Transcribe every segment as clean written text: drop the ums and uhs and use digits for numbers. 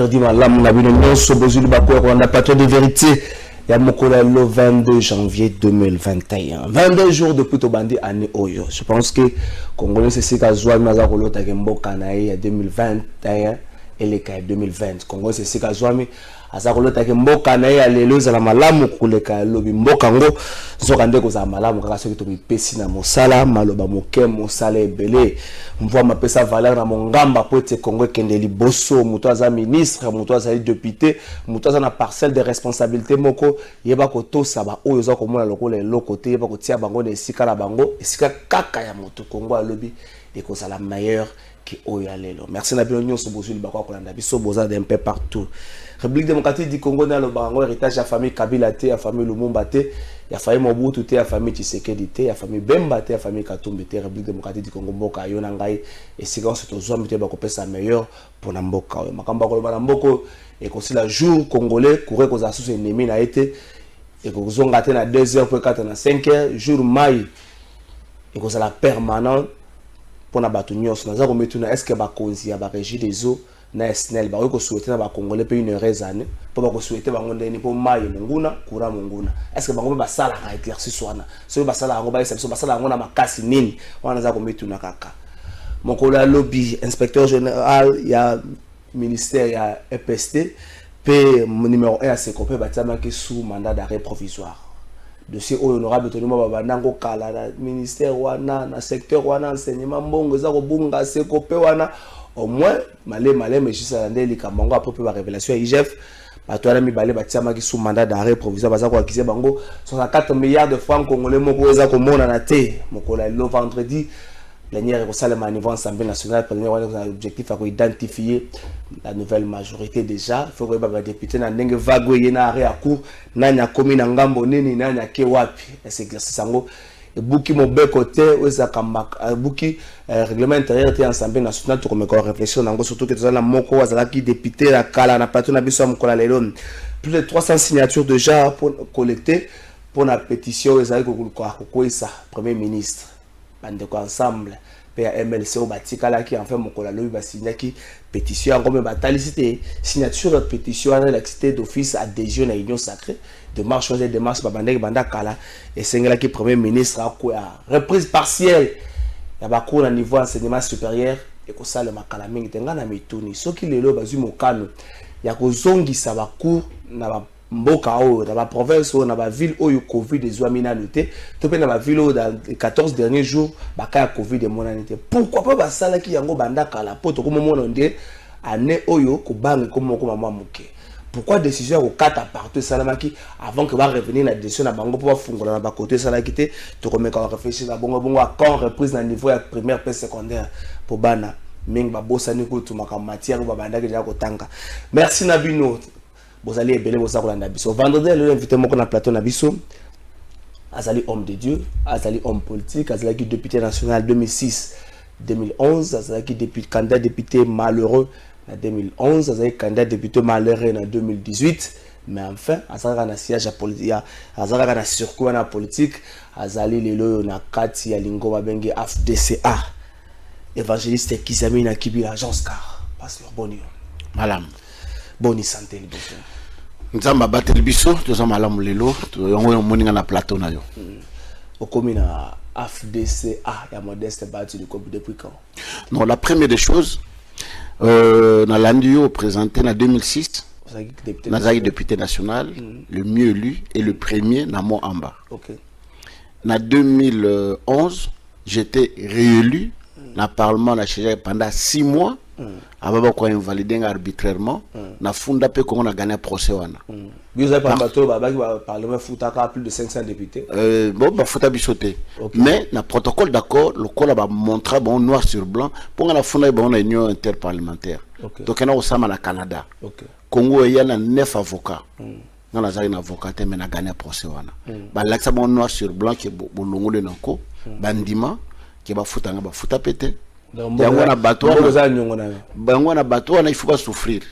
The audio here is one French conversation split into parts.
On a plateau de vérité. Il y a le 22 janvier 2021. 22 jours depuis Tobandi année Oyo. Je pense que Congolais c'est ce qu'a joué Mazarolo Tagembo Kanaï 2021 et les 2020. Congolais c'est ce qu'a joué Azarolo Tagembo Kanaï à l'éleuse à la malamu kuleka lobi mbokango zokande ko za malamu kaka soki to mipesi na mosala maloba moke mosala ebele mvwa mapesa valeur na mongamba po ete Congo kende liboso muto aza ministre muto aza député muto aza na parcelle de responsabilité moko yeba ko tosa ba oyo za ko mona lokola eloko te yeba ko tia bango na esika na bango esika kaka ya moto Congo alobi et ko la meilleure qui oyo alelo. Merci na bino nyonso bozu libakwa ko landa biso boza d'un peu partout. République démocratique du Congo na lo bango héritage ya famille Kabila te, ya famille Lumumba te, ya famille Mobutu te, ya famille Tshisekedi te, ya famille Bemba te, ya famille Katumbi te. République démocratique du Congo mboka yo na ngai et siga se to zombi te ba ko pesa meilleur pour na mboka yo. Makamba ko ba na mboko et ko si la jour congolais courir ko za sous ennemi na été et ko zonga te na 2h pour 4 na 5h jour mai et ko ça la permanent pour na batu nyos na za ko metuna est-ce que ba konzi ya ba régie des eaux na SNEL ba ko souhaiter na ba congolais pe une heureuse année pour ba ko souhaiter ba ngondeni pour mai munguna kura munguna est-ce que bango ba sala ka exercice wana so ba sala ngo ba exercice ba sala ngo na makasi nini wana za ko metuna kaka mokola lobby inspecteur général ya ministère ya EPST pe numéro 1 à Sekope batama ke sous mandat d'arrêt provisoire dossier honorable Tony Mababa nango kala na ministère wana na secteur wana enseignement mbongo za ko bunga Sekope wana au moins malé mais juste à l'andé likambango après la révélation IGF batwala mibale batiama ki sous mandat d'arrêt provisoire baza ko accuser bango 64 milliards de francs congolais moko eza ko mona na te mokola le vendredi plénière au salle à niveau Assemblée nationale plénière a l'objectif à identifier la nouvelle majorité déjà il faut que les députés na ndenge vague yena arrêt à court nanya komi na ngambo nini nanya ke wapi cet exercice sango et buki mo be côté oza kambaka buki règlement intérieur te Assemblée nationale to comme réflexion nango surtout que tozala moko azala ki député la kala na plateau na biso mokola lelo plus de 300 signatures déjà pour collecter pour la pétition ezali ko ça premier ministre bande ko ensemble pa MLC au batikala qui en fait mokola lobi ba signaki pétition en comme batalicité signature de pétition à l'activité d'office adhésion à union sacrée de marche et de marche babande banda kala et sengela qui premier ministre a quoi reprise partielle ya ba cours à niveau enseignement supérieur et ko sala makala mingi tenga na mituni soki lelo bazu mokano ya ko zongisa ba cours na ba mboka o dans la province ou dans la ville où il Covid des minalité to pe na ba ville dans les 14 derniers jours ba ka Covid de monanité pourquoi pas ba sala ki yango banda kala poto ko momo ndé année oyo ko bangi ko moko mama muke pourquoi décision au kata partout salamaki avant que va revenir la décision na bango pour fungola na ba côté salakité to ko meka réfléchir na bongo bongo à quand reprise na niveau ya primaire pe secondaire pour bana ming ba bosani ko tumaka matière ba banda ke ja ko tanga merci Nabino. Vous allez ébeler vos armes dans biso. Vendredi, le invité mon qu'on a plateau na biso. Azali homme de Dieu, Azali homme politique, Azali député national 2006-2011, Azali candidat député malheureux en 2011, Azali candidat député malheureux en 2018. Mais enfin, Azali na siège politique, Azali na circuit na politique, Azali lelo na kati ya lingo babenge FDCA. Évangéliste Kizami na kibi l'agence car passe leur bonne Madame. Bonne santé liboso. Nzamba bateli biso toza malamu lelo to yango moninga na plateau na yo. Okomi na FDCA ya Modeste Batu depuis quand? Non, la première des choses na landio présenté en 2006 Nazaki député national, le mieux élu et le premier na mo amba. OK. En 2011, j'étais réélu dans le parlement pendant 6 mois. Avant qu'on invalidé arbitrairement, na funda pe qu'on a gagné un procès wana. Vous avez parlement foutaka plus de 500 députés. Bon ba fouta bisoté. Mais na protocole d'accord, le col a montré bon noir sur blanc pour la funda bon union interparlementaire. Donc on a osama na Canada. Congo il y a 9 avocats. On a un avocat mais na gagné un procès wana. Ba l'axa bon noir sur blanc qui bon longole nanko, bandima qui ba fouta pété. Bango na bateau il faut pas souffrir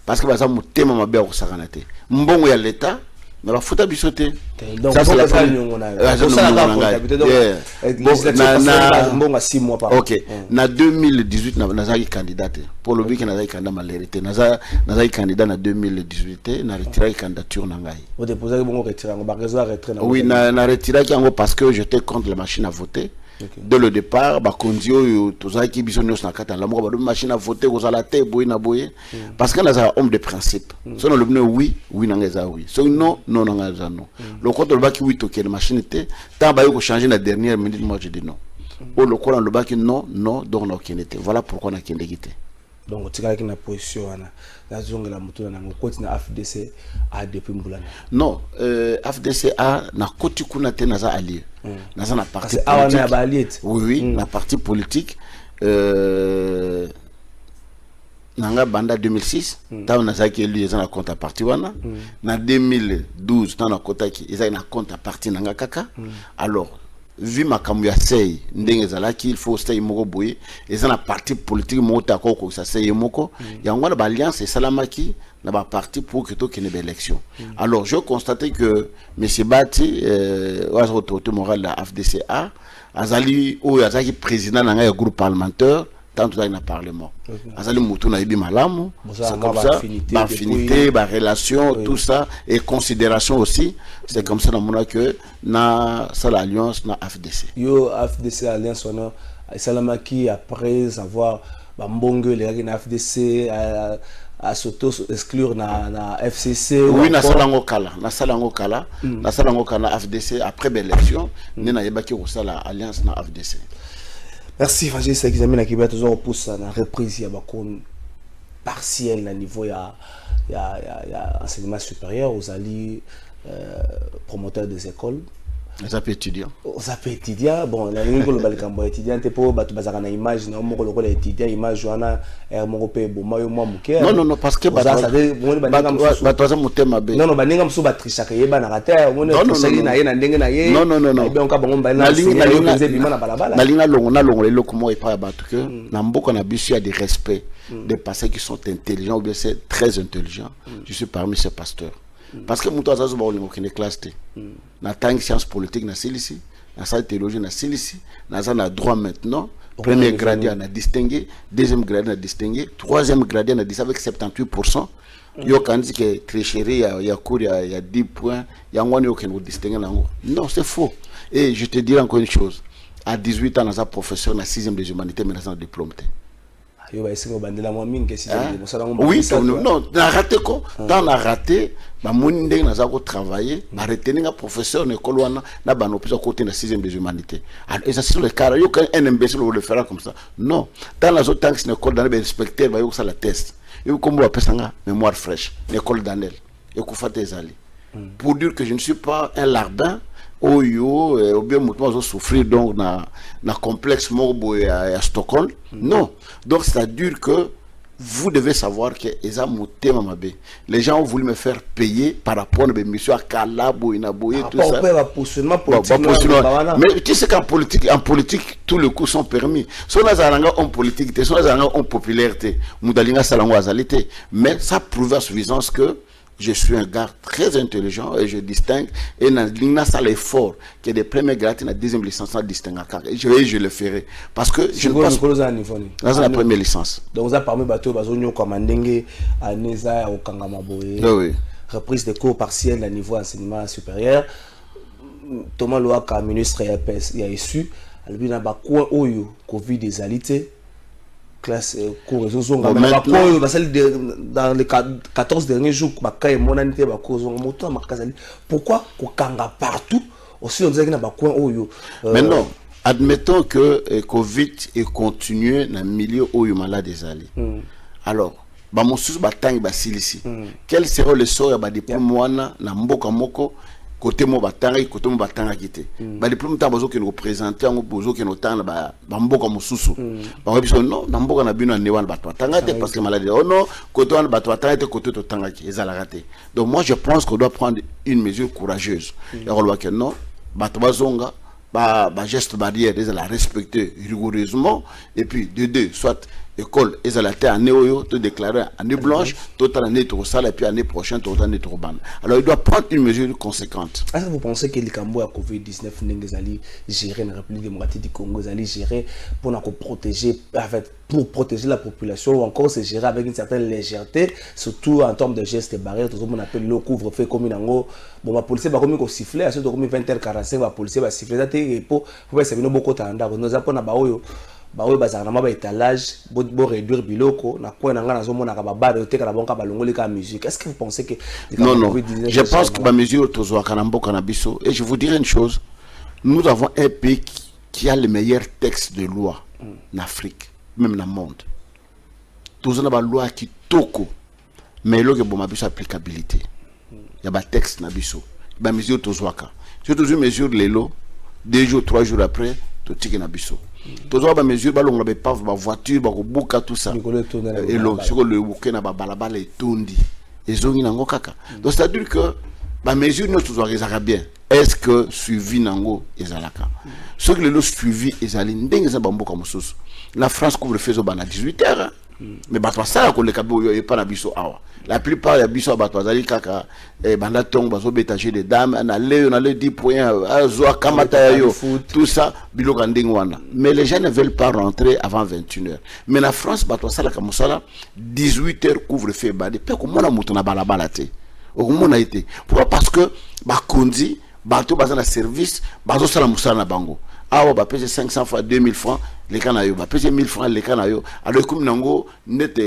parce que baza mutema mabe ko sakana te mbongo ya l'état na ba futa bisoté donc ça c'est la OK na 2018 na zaki candidat pour le but que na zaki candidat malhérité na zaki candidat na 2018 na retiré candidature na ngai vous déposez bon retirer on va raison retrait oui na retiré parce que j'étais contre la machine à voter. Dès le départ, Bakondio, Tozaki, Bisonios, Nakata, la machine à voter, aux alatés, boy, na boy, parce qu'on a un homme de principe. Si on a le oui, oui, n'anga oui. Si non, non, n'anga non. Le compte le bac, oui, toqué, la machine était, tant bah, il changer la dernière minute, moi je dis non. Ou le compte le bac, non, non, donc on a qu'un été. Voilà pourquoi on a qu'un été. Donc, tu as une position, la zone de la moto, na continue FDC a depuis Mboulana. Non, FDC a na côté kuna te naza allié. Naza na parti politique. Oui, oui, na parti politique. Nanga banda 2006, ta naza ki élu na compte à parti wana. Na 2012, ta na kota ki eza na compte à parti nanga kaka. Alors vu ma sei ndenge zalaki il faut stay moko boye et ça na parti politique mota ko ça sei moko yango na alliance et salamaki na ba parti pour que to kene élection. Alors je constatais que monsieur Bati was autorité morale de la FDCA azali ou azaki président na un groupe parlementaire tant dans le parlement azali mutu na ibi malamu c'est comme ça ba affinité ba relation tout ça et considération aussi c'est comme ça dans que na ça l'alliance na FDC yo FDC alliance on a salamaki après avoir ba mbongo les na FDC à s'auto exclure na FCC oui na salango kala na FDC après l'élection ni na yebaki ko sala alliance na FDC. Merci Fagé, c'est examen qui va toujours pousser la reprise ya bakon partiel à niveau ya enseignement supérieur aux alliés promoteurs des écoles. Les étudiants. Aux étudiants, bon, la ligne globale cambo étudiant te po batu bazaka na image na mo ko le étudiant image wana mo pe bo mayo mo muke. Non non non parce que batu mutema be. Non non baninga msu batrisha ke yeba na rata mo ne tosali na ye na ndenge na ye. Non non non non. Be on ka bango ba na na linga longo le lokumo e pa batu que na mboko na bisu ya de respect des pasteurs qui sont intelligents ou bien c'est très intelligent. Je suis parmi ces pasteurs. Parce que muto azazo ba olingo kine classe te. Na tang science politique na silisi, na salle théologie na silisi, na zana droit maintenant, premier gradé na distingué, deuxième gradé na distingué, troisième gradé na distingué avec 78%. Yo kan dit que tricherie ya cours ya 10 points, ya ngoni aucun distingué nango. Non, c'est faux. Et je te dis encore une chose. À 18 ans, na za professeur na 6e des humanités mais na za diplôme. Oui, non, on a raté quoi? On a raté, on a travaillé, on a retenu un professeur, on a côté de la 6e des humanités. Et ça, c'est le cas, il y a un imbécile qui le fera comme ça. Non, dans la zone, c'est une école dans les inspecteurs, il y a la test. Il y a comme une mémoire fraîche, l'école d'Anel, et pour dire que je ne suis pas un larbin. Ou bien moi souffrir donc na complexe morbo à Stockholm. Non, donc c'est-à-dire que vous devez savoir que les gens ont voulu me faire payer par rapport à mes missions à Kalabo, Inaboye, tout ça. Mais tu sais qu'en politique, tous les coups sont permis. Si on a un politique, si on a un popularité, mais ça prouve à suffisance que je suis un gars très intelligent et je distingue. Et dans ça l'effort que des premiers grades, la deuxième licence, ça distingue. Je le ferai. Parce que je ne pense pas. Dans la première licence. Donc, vous avez parmi bateau, Bazonio, Komandenge, Aneza, Okangamaboye. Oui. Reprise des cours partiels à niveau enseignement supérieur. Thomas Loaka, ministre, il a issu. Il y a un Covid des alités. Classe cours dans les 14 derniers jours pourquoi kokanga partout aussi on disait maintenant admettons que Covid est continué dans le milieu où il malade des alliés alors quel sera le sort des pour na mboka moko côté mo batanga côté mo batanga kité ba diplôme ta bazo ke no présenter ngo bozo ke no tanga ba mboka mosusu ba biso non na mboka na bino ne wana batwa tanga te parce que maladie oh non côté wana batwa tanga te côté to tanga ki ezala raté. Donc moi je pense qu'on doit prendre une mesure courageuse et on doit que non batwa zonga ba geste barrière les la respecter rigoureusement et puis de deux soit école et ça la terre année oyo te déclarer année blanche toute l'année tout ça et puis année prochaine toute l'année tout ban. Alors il doit prendre une mesure conséquente. Est-ce que vous pensez que les Cambo à Covid-19 n'engagent allé gérer la République démocratique du Congo, allé gérer pour protéger la population ou encore se gérer avec une certaine légèreté, surtout en termes de gestes barrières, tout ce qu'on appelle le couvre-feu comme une ango. Bon, la police va comme siffler, à ce moment 20h45 la police va siffler, ça et pour ça vient beaucoup tanda. Nous avons na baoyo baoyo bazana ba étalage bo réduire biloko na quoi na ngana zo mona ka ba de te ka bonka balongoli ka musique. Est-ce que vous pensez que non, je pense que la mesure tozo kanambo kanabiso et je vous dirai une chose, nous avons un pays qui a les meilleurs textes de loi en Afrique, même dans le monde. Tous on a une loi qui toko mais là que bon ma biso applicabilité. Il y a des textes na biso. Ba mesure tozo ka. Surtout une mesure les lots 2 jours 3 jours après to tiki na biso. Toujours ba mesure ba longa ba ba voiture ba buka tout ça et lo sur le week-end ba balabala et tondi ezongi nango kaka. Donc c'est à dire que ba mesure nous toujours ezaka bien. Est-ce que suivi nango ezalaka ce que le suivi ezali ndenge za bamboka mususu la France couvre feu bana 18h mais ba ça ko le kabo yo pas na biso awa la plupart ya biso ba bazali kaka banda tong bazo bétager des dames na le 10 points azo kamata yo tout ça biloka ndenge wana mais les gens ne veulent pas rentrer avant 21h mais la France ba ça la kamusala 18h couvre feu badi pe ko mona mutu na balabala te o mona été pourquoi parce que ba kondi bato baza na service bazo sala musala na bango awa ba pese 500 fois 2000 francs les canayo ba pese 1000 francs les canayo alors comme nango nete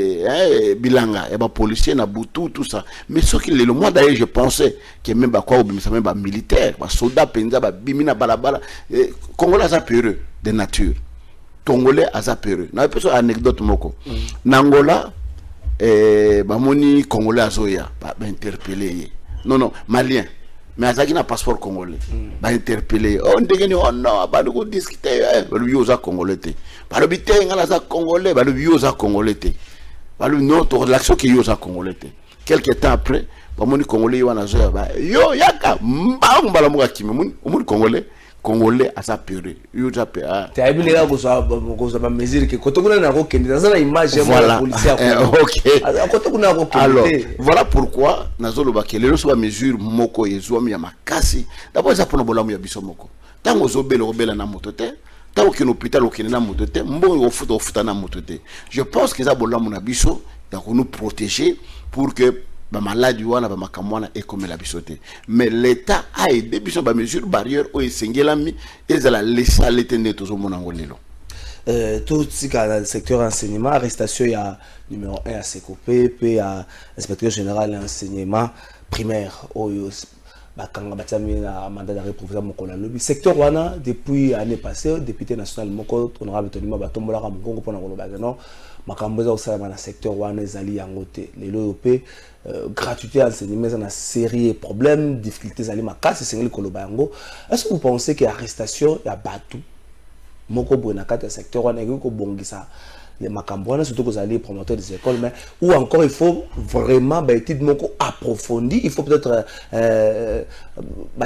bilanga et ba policier na butu tout ça mais ce qui le mois d'ailleurs je pensais que même ba quoi obimisa même ba militaire ba soldat penza ba bimina balabala congolais a peureux de nature congolais a peureux na pese anecdote moko nangola ba moni congolais azoya ba interpeller non malien mais azaki na passeport congolais ba interpeller on dégeni on non ba ko discuter ba bioza congolais te ba bité ngala za congolais ba bioza congolais te ba non to l'action qui yoza congolais te quelque temps après ba moni congolais wana zo ba yo yaka mba mbala muka kimi mun congolais à sa période yoza pe tu as vu les gars ko ba mesure que koto kuna na ko kende ça la image voilà. Policier OK koto kuna ko kende alors voilà pourquoi nazolo ba kelelo so ba mesure moko yezoami ya makasi d'abord ça pour bolamu ya biso moko tango zobela obela na moto te tango ki l'hôpital okene na moto te mbongo ofuta na moto te je pense que ça bolamu na biso ya ko nous protéger pour que ba maladie wana ba makamwana et comme la bisoté mais l'état a aidé biso ba mesure barrière o esengelami ezala laisser l'étendre tout mon angolelo tout ce qui dans le secteur enseignement arrestation il y a numéro 1 à Sekopé puis à inspecteur général enseignement primaire oyo bakanga batami na mandat d'arrêt provisoire mokola lobby secteur wana depuis année passée député national moko honorable Tonima batombola ka mongongo pona koloba non makambo za osala na secteur wana ezali yango te lelo yope gratuité enseignement na série problèmes difficultés ali makasi sengeli koloba yango est-ce que vous pensez que arrestation ya batu moko bona kata secteur wana ko bongisa les macambouana surtout que vous allez promoteur des écoles mais ou encore il faut vraiment étude moko approfondie il faut peut-être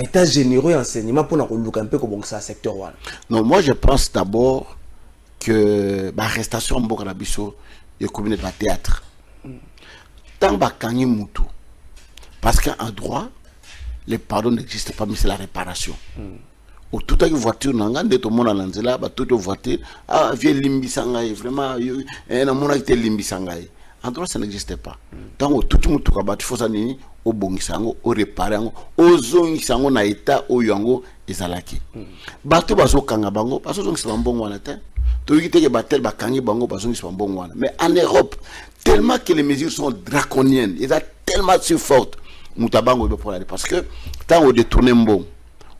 état généreux enseignement pour nous un peu comme ça secteur one. Non, moi je pense d'abord que l'arrestation en Bokarabiso est comme un théâtre tant bakangi mutu parce qu'en droit le pardon n'existe pas mais c'est la réparation. Ou tout à voiture nanga de tout le monde à l'anzela ba toute voiture vieille limbisangai vraiment na mona qui limbisangai en droit ça n'existe pas tant tout le monde ka ba tu faut ça nini au bongisango au réparer ngo au zongisango na état au yango ezalaki bato bazo kanga bango bazo zongisa mbongo wana te to yite ke batel bakangi bango bazo zongisa mbongo wana mais en Europe tellement que les mesures sont draconiennes ils sont tellement si fortes mutabango do pour aller parce que tant au détourner mbongo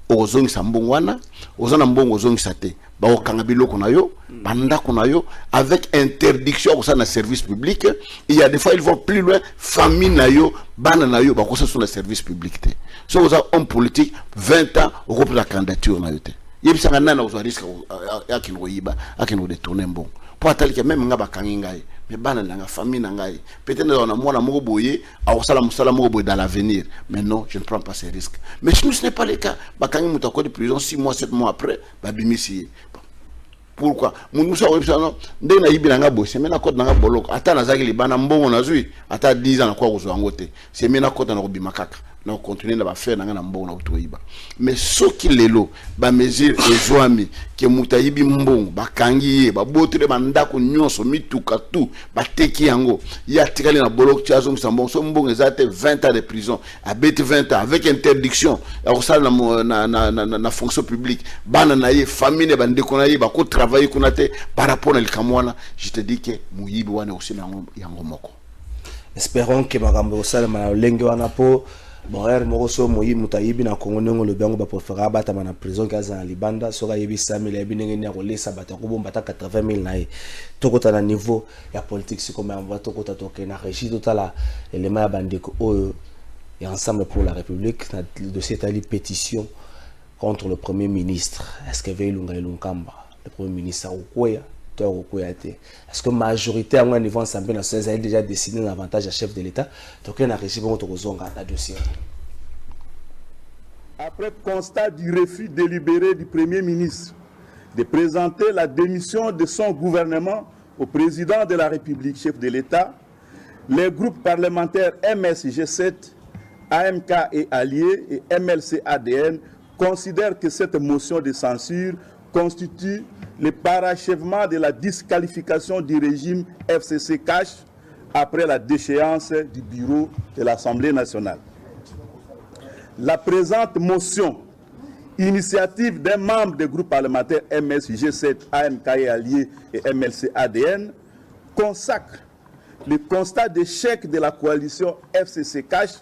ozongi sambongwana ozana mbongo ozongi sate ba okanga biloko na yo banda kuna yo avec interdiction au sein de service public il y a des fois ils vont plus loin famille na yo bana na yo ba ko sur le service public te so oza homme politique 20 ans au groupe la candidature na yo te yebisanga nana ozo risque akino yiba akino détourner mbongo pour atali que même nga bakangi ngai mais bana na famille na ngai peut-être on a mwana moko boye a osala musala moko boye dans l'avenir mais non je ne prends pas ces risques mais si ce n'est pas le cas bakangi muta ko de prison 6 mois 7 mois après ba bimisi Pourquoi? Mounoussa Websano, dès na ibinanga bossé, mais na côte nanga bolok, ata nazaki libana mbongo nazui, ata 10 ans na quoi vous angote. C'est mena côte na robi makaka. Na continuer na ba faire nanga na mbongo na utoiba. Mais ce qui lelo, ba mesure ezwami, ke mutayibi mbongo, ba kangiye, ba botre ba ndako nyonso mituka tout, ba teki yango. Ya tikali na bolok chazo msambon, so mbongo ezate 20 ans de prison, a bête 20 ans avec interdiction, ya ça na fonction publique, bana na ye famille ba ndeko na ye ba ko travailler kunate par rapport à l'Kamwana, je te dis que Mouyibi wana aussi yango moko. Espérons que makambo osala ma lenge wana po bon moroso Mouyibi mutayibi na Congo ngo le bango ba préférer bata na prison kaza na libanda soka yebi 5000 yebi ndenge ni akolesa bata ko bomba ta 80000 na ye tokota na niveau ya politique siko ma mva tokota tokena régie totala élément ya bandeko oyo et ensemble pour la République le dossier tali pétition contre le premier ministre. Est-ce que Veilunga Lunkamba le premier ministre Okoya, est-ce que majorité à un niveau ensemble national a déjà décidé l'avantage à chef de l'État? Donc il y a un régime à dossier. Après constat du refus délibéré du premier ministre de présenter la démission de son gouvernement au président de la République, chef de l'État, les groupes parlementaires MSG7, AMK et Alliés et MLC-ADN considèrent que cette motion de censure constitue le parachèvement de la disqualification du régime FCC Cash après la déchéance du bureau de l'Assemblée nationale. La présente motion, initiative d'un membre du groupe parlementaire MSG7, AMK et Alliés et MLC-ADN, consacre le constat d'échec de la coalition FCC Cash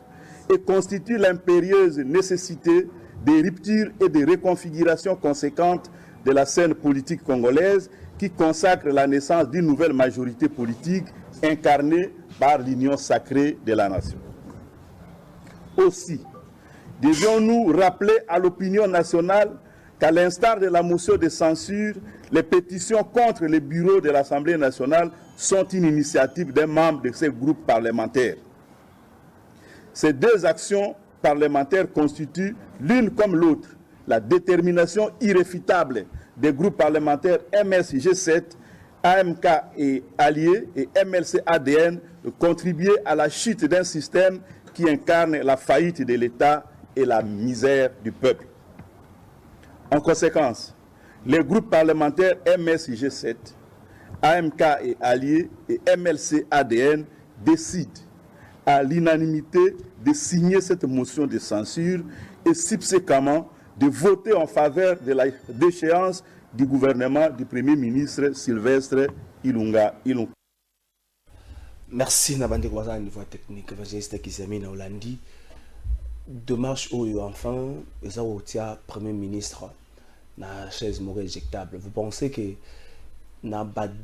et constitue l'impérieuse nécessité des ruptures et des reconfigurations conséquentes de la scène politique congolaise qui consacre la naissance d'une nouvelle majorité politique incarnée par l'union sacrée de la nation. Aussi, devions-nous rappeler à l'opinion nationale qu'à l'instar de la motion de censure, les pétitions contre le bureau de l'Assemblée nationale sont une initiative d'un membre de ces groupes parlementaires. Ces deux actions parlementaires constituent, l'une comme l'autre, la détermination irréfutable des groupes parlementaires MSG7, AMK et Alliés et MLC-ADN de contribuer à la chute d'un système qui incarne la faillite de l'État et la misère du peuple. En conséquence, les groupes parlementaires MSG7, AMK et Alliés et MLC-ADN décident à l'unanimité de signer cette motion de censure et subséquemment de voter en faveur de la déchéance du gouvernement du Premier ministre Sylvestre Ilunga. Merci Nabandi Kwaza niveau technique, évangéliste Kizami Hollandi. Démarche où enfin, ils ont obtenu Premier ministre na chaise morale éjectable. Vous pensez que na bad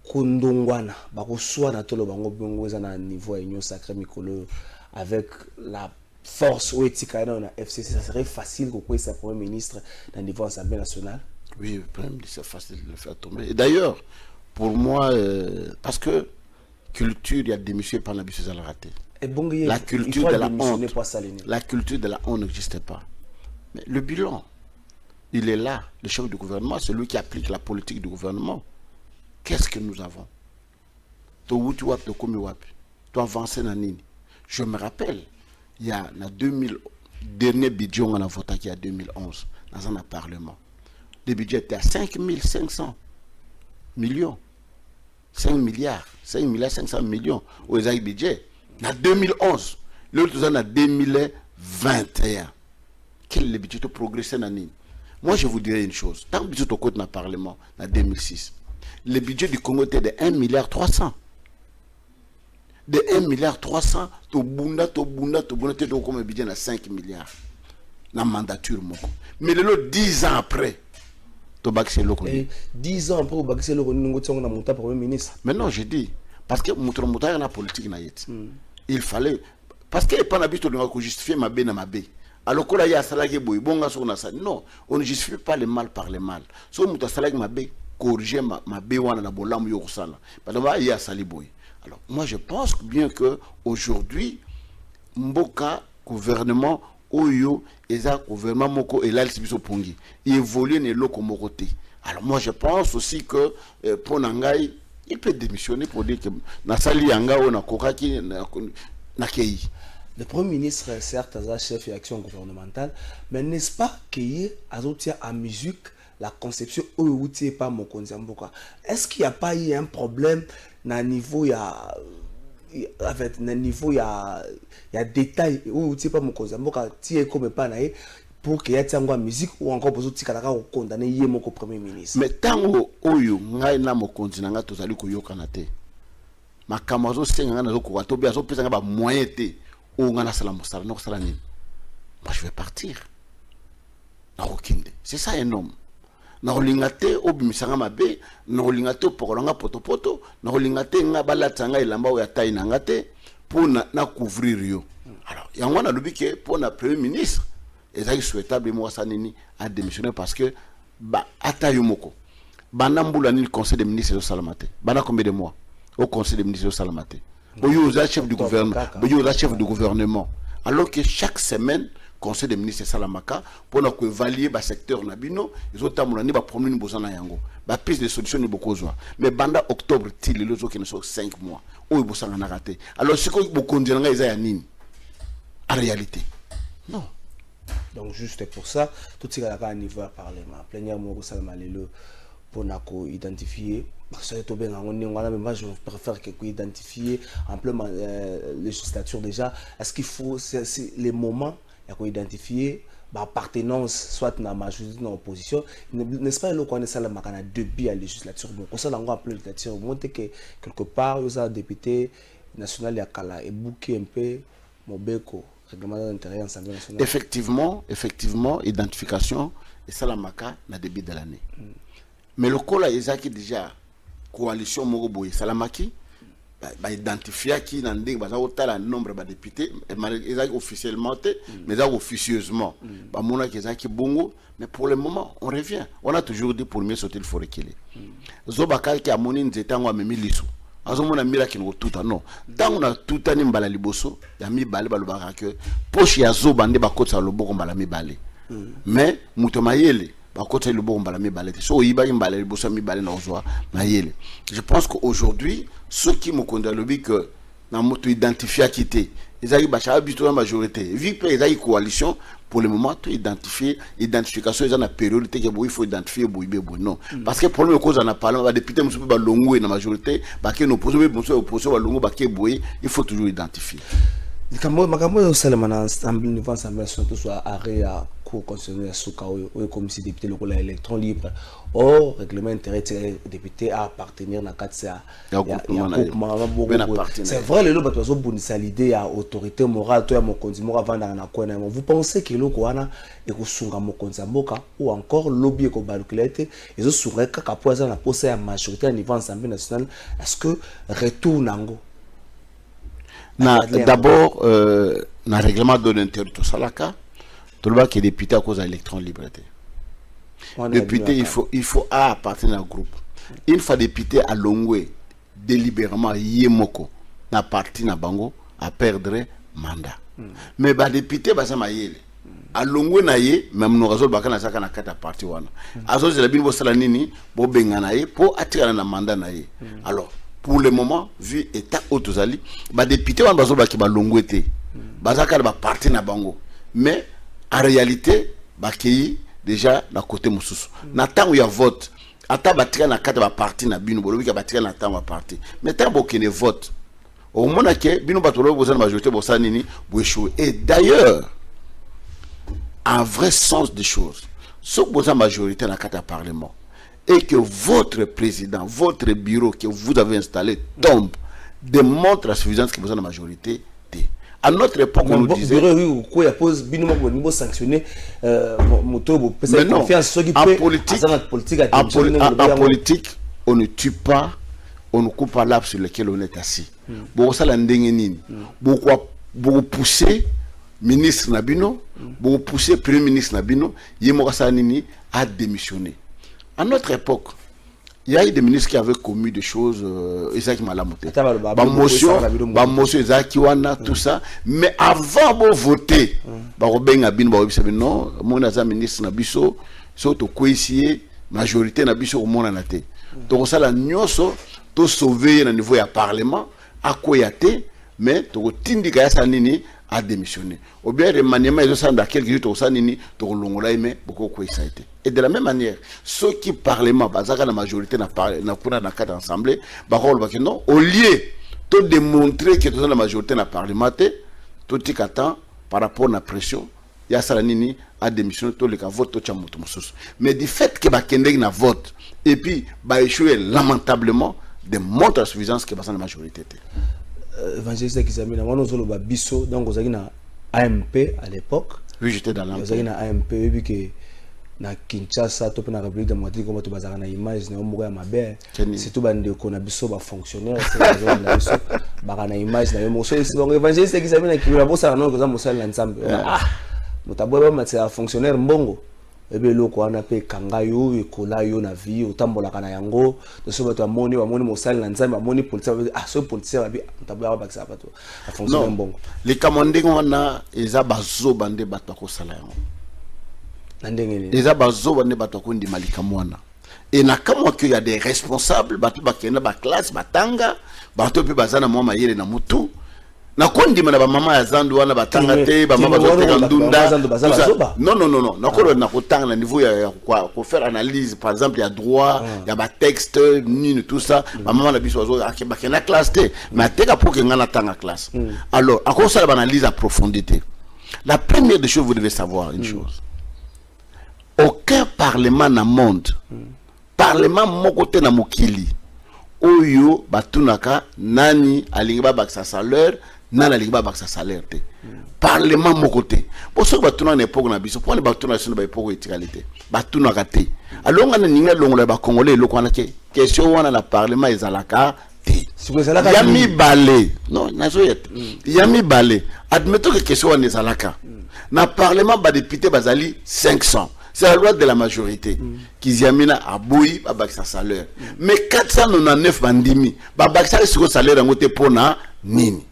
kondongwana bakoswa na tolo bango bongo za na niveau union sacrée mikolo avec la force ou éthique na FCC, ça serait facile que quoi sa premier ministre dans niveau assemblée nationale? Oui, le premier ministre, c'est facile de le faire tomber. Et d'ailleurs, pour moi, parce que culture, il y a démission par la bise à la rater. La culture de la honte, la culture de la honte n'existe pas. Mais le bilan, il est là. Le chef du gouvernement, c'est lui qui applique la politique du gouvernement. Qu'est-ce que nous avons? Tu avances dans nini. Je me rappelle, il y a 2000 dernier budget on a voté qui a 2011 dans un parlement. Le budget était à 5500 millions. 5 milliards 500 millions au budget. En 2011, l'autre en 2021. Quel est le budget de progresser dans nini? Moi je vous dirais une chose. Tant que le budget au côté dans le parlement en 2006, le budget du Congo était de 1,3 milliard. De 1,3 milliard, to bunda, comme un budget de 5 milliards. La mandature, mais le 10 ans après, to baxé le 10 ans après, baxé le premier ministre. Mais non, j'ai dit, parce que il y a la politique. Il fallait, parce qu'il n'y a pas d'habitude de justifier ma bé. Alors qu'il y a un salarié, non, on ne justifie pas le mal par le mal. Si on a un salarié, ma bé, corriger ma bé, on a un bolam, il y a un salarié. Alors, moi, je pense bien que aujourd'hui, Mboka, gouvernement, Oyo, Eza, gouvernement Moko, et là, il évolue dans le Mokoté. Alors moi je pense aussi que pour Nangai, il peut démissionner pour dire que Nasali Yanga ou Nakokaki Nakei. Le Premier ministre, certes, est chef d'action gouvernementale, mais n'est-ce pas qu'il y a en musique la conception où il pas mon Konzamboka? Est-ce qu'il n'y a pas eu un problème à niveau avec un niveau il y a détail où il pas mon Konzamboka tiens comme pas naïe pour qu'il y ait une musique ou encore pour que tu condamné hier mon Premier ministre? Mais tant oyo ngai na mokonzi nanga tozali koyokana te makamazo senga na zoko wato bia zo pesa nga ba moyen te o ngana sala mosala no sala nini. Moi je vais partir na okinde, c'est ça un homme na olingate obimisanga mabe na olingate pokolanga potopoto na olingate nga balatanga elamba o ya tayi nanga te pour na couvrir yo. Alors yango na lobi ke pour na premier ministre ezali souhaitable moi ça nini a démissionner parce que ba atayo moko banambula ni conseil des ministres de Salamate bana combien de mois au conseil des ministres de Salamate boyo za chef du gouvernement boyo za chef du gouvernement alors que chaque semaine conseil des ministres de Salamaka pour na évaluer ba secteur nabino ils ont tamula ni ba problème ni bozana yango ba piste de solution ni beaucoup joie mais banda octobre til les autres qui ne sont 5 mois o bosanga na raté alors ce que bokondira eza ya nini en réalité non. Donc juste pour ça, tout ce qui est à niveau du Parlement, plénière moi pour identifier. Moi je préfère que identifier en plein législature déjà. Est-ce qu'il faut c'est les moments qu'on identifier appartenance soit dans la majorité dans l'opposition, n'est-ce pas le qu'on est ça la makana depuis la législature. Donc on s'en a plus législature monter que quelque part il y a un député national ya kala et bouquer un peu Mobeko. Effectivement, identification et Salamaka na début de l'année. Mais le col a déjà coalition Moroboy Salamaki identifié qui n'a pas nombre de députés officiellement mais officieusement mais pour le moment on revient, on a toujours dit pour mieux sauter il faut reculer. Zobaka qui a moni nzetango amemi liso azomona mira ki tout non tant on a tout ani mbala liboso ya mi balé balobaka que poche ya zo bande bakotsa loboko mbala mi balé mais muto mayele bakotsa loboko mbala mi balé so yiba mbala liboso mi balé na ozwa mayele. Je pense qu'aujourd'hui ceux qui me condamnent le que na moto identifier quitté ils arrivent à habituer la majorité vu que ils ont une coalition pour le moment tout identification ils ont la période que il faut identifier non parce que pour le cause on a parlé va député monsieur ba longo na majorité ba que nous posons opposition ba longo ba ke boy il faut toujours identifier makambo salama na niveau assemblée surtout soit arrêt à cour constitutionnelle Soukaoyo comme si député local électron libre or règlement intérêt député à appartenir na katsa c'est vrai le bato zo bonisa l'idée à autorité morale to ya mokonzi moko vanda na kona vous pensez que loko wana e ko sunga mokonzi mboka ou encore lobby ko balculete ezo sunga kaka poza na posa ya majorité à niveau assemblée nationale est-ce que retour nango d'abord na règlement de l'intérieur tout ça là cas tout le monde qui est député à cause de l'électron liberté député il faut appartenir à un groupe une fois député à Longwe délibérément yemoko na parti na bango à perdre mandat mais ba député ba ça mayele à Longwe na ye même no razol bakana saka na kata parti wana azo zela bin bo sala nini bo benga na ye po atira na mandat na ye. Alors pour le moment vu état autozali ba député wana bazo baki ba Longwe te bazaka ba parti na bango mais en réalité bakei déjà na côté mususu na tango ya vote ata batira na kata ba parti na bino bolobi ka batira na tango ba parti mais tango bokene vote au mona ke bino batolo boza na majorité bosa nini bo échouer. Et d'ailleurs en vrai sens des choses ce boza majorité na kata parlement et que votre président votre bureau que vous avez installé tombe démontre la suffisance que vous avez la majorité. À notre époque, on nous disait. En politique, on ne tue pas, on ne coupe pas l'arbre sur lequel on est assis. Beaucoup pousser ministre Nabino, beaucoup pousser premier ministre Nabino, a démissionné. À notre époque, il y a eu des ministres qui avaient commis des choses, Isaac Malamoté, motion, Isaac Kiwana, tout ça. Mais avant de voter, non, mon ministre Nabiso, surtout quoi ici, majorité na biso au monde na te to ça la nyonso to sauver na niveau ya parlement akoyate mais to tindika ya sanini a démissionné ou bien remaniement ils sont dans quelques jours to sanini to longola mais beaucoup quoi ça a été et de la même manière ceux qui parlement bazaka la majorité na parler na kuna na cadre assemblée ba rôle ba que non au lieu de démontrer que la majorité na parlement tout tikatan par rapport à la pression il y a ça nini a démissionné tout le vote tout chamoto mususu mais du fait que ba kende na vote et puis ba échouer lamentablement démontre la suffisance que la majorité évangéliste Kizamina moi nous ba biso donc ozaki na AMP à l'époque oui j'étais dans l'AMP ozaki na AMP et puis que na Kinshasa to na République démocratique comme to bazaka na image na moko ya mabe c'est tout bande ko na biso ba fonctionnaire c'est na biso ba na image na yo mo so donc évangéliste Kizamina ki la bossa na ko za mosala na nzambe ah motabwe ba matsa fonctionnaire mbongo ebe loko wana pe kanga yo ekola yo na vie otambola kana yango to so bato amoni mosala na nzambe amoni politique ah so politique ba bi motabwe ba bakisa bato a fonctionnaire mbongo les kamandingo wana eza bazo bande bato ko sala yango les abazo ne bato ko ndi malika mwana et na kama que y a des responsables bato bakena ba classe batanga bato pe bazana mwa mayele na mutu na kondi mana ba mama ya zandu wana batanga te ba mama bazoteka ndunda non na ko na kotanga na niveau ya ko faire analyse par exemple ya droit ya ba texte ni tout ça ba mama na biso bazo bakena classe te mais teka pour que ngana tanga classe alors à cause ça ba analyse à profondité la première des choses vous devez savoir une chose. Aucun parlement na monde parlement mokote na mokili oyo batunaka nani alingi ba baksa salaire nani alingi ba baksa salaire te parlement mokote pour ceux batuna na époque na biso pour les batuna sur ba époque étialité batunaka te alonga na ninga longola ba congolais loko na ke question wana na parlement ezalaka te yami balé non na zoyet yami balé admettons que question wana ezalaka na parlement ba député bazali 500. C'est la loi de la majorité. Qui Kiziamina a bouilli, babaksa salaire. Mais 499 bandimi, babaksa le salaire en côté pour na nini.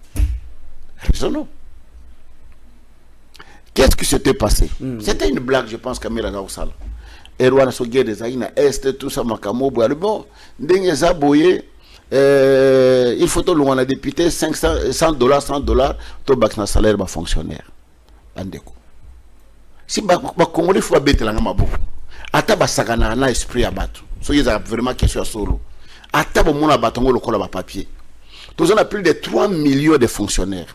Raisonnons. Qu'est-ce qui s'était passé? C'était une blague, je pense, Kamila Gaoussal. Erwan Sogé des Aïna Est, tout ça, Makamo, bon, Dengue Zabouye, il faut que l'on a député $100, $100, tout baksa salaire, ba fonctionnaire. Bandeko. Si ba Congolais faut bêter la ngamabu ata ba sakana na esprit abatu so yeza vraiment question solo ata ba mona batongo lokola ba papier tous on a plus de 3 millions de fonctionnaires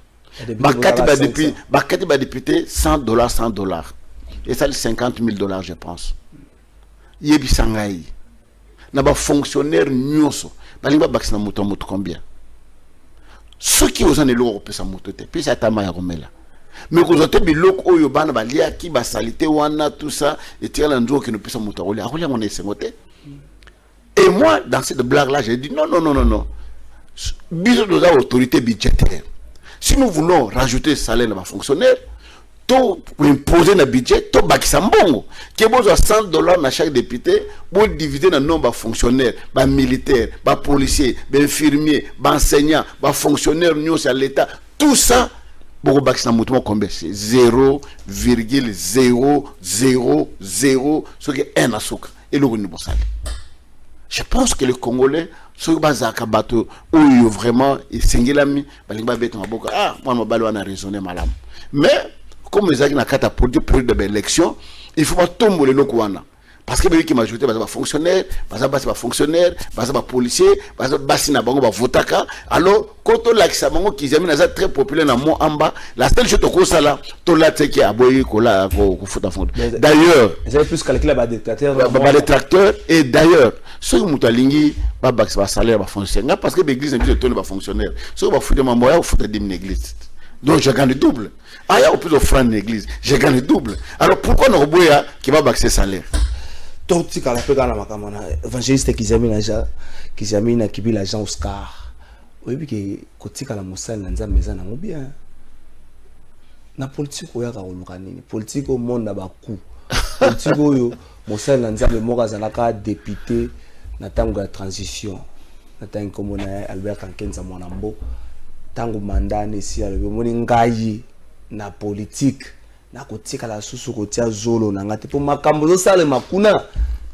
bakati ba député $100 et ça $50,000 je pense yebi sangai na ba fonctionnaire nyonso balinga bakina moto combien ceux qui osent ne lo pesa moto te puis ça tama ya romela. Mais quand on a bilok oyo bana balia ki ba salité wana tout ça et tiens l'endroit qui ne peut pas monter on est et moi dans cette blague là j'ai dit non biso de l'autorité budgétaire si nous voulons rajouter salaire à fonctionnaire to imposer na budget to bakisa mbongo qui besoin $100 na chaque député pour diviser le nombre de fonctionnaires ba militaires ba policiers ba infirmiers ba enseignants ba fonctionnaires nous à l'état tout ça. Beaucoup de mouvements combien c'est 0,000 ce qui est un asuka et le je pense que les Congolais ce qui bazaka bateau où vraiment et singilami balinga bête ma boka ah moi ma balle on a raisonné madame mais comme les agents kata pour dire période de l'élection il faut pas tomber le lokwana parce que les qui majorité ba fonctionnaire ba fonctionnaire ba policier ba sina bango ba votaka alors quand on l'accès bango qui examine ça très populaire dans mon amba la seule chose to ça là to la teki aboyi ko la ko futa fond d'ailleurs ils avaient plus calculé ba détracteur ba détracteur et d'ailleurs ceux qui mutalingi ba salaire ba fonctionnaire parce que l'église est de ba fonctionnaire ceux ba futa mambo ya futa dim l'église donc je gagne double ah ya au plus offrande l'église je gagne double alors pourquoi no boya qui va baxer salaire tout ce qu'on a fait dans la makamana évangéliste Kizamina kibi l'agent Oscar oui que kotika la mosala na nzambe za na bien na politique oya ka olukanini politique au monde na baku politique oyo mosala na nzambe moka zalaka député na tango ya transition na tango comme na Albert Kankenza Mwanambo tango mandat nesi ya moni ngai na politique na kotika la susu kotia zolo na ngati po makambo zo sale makuna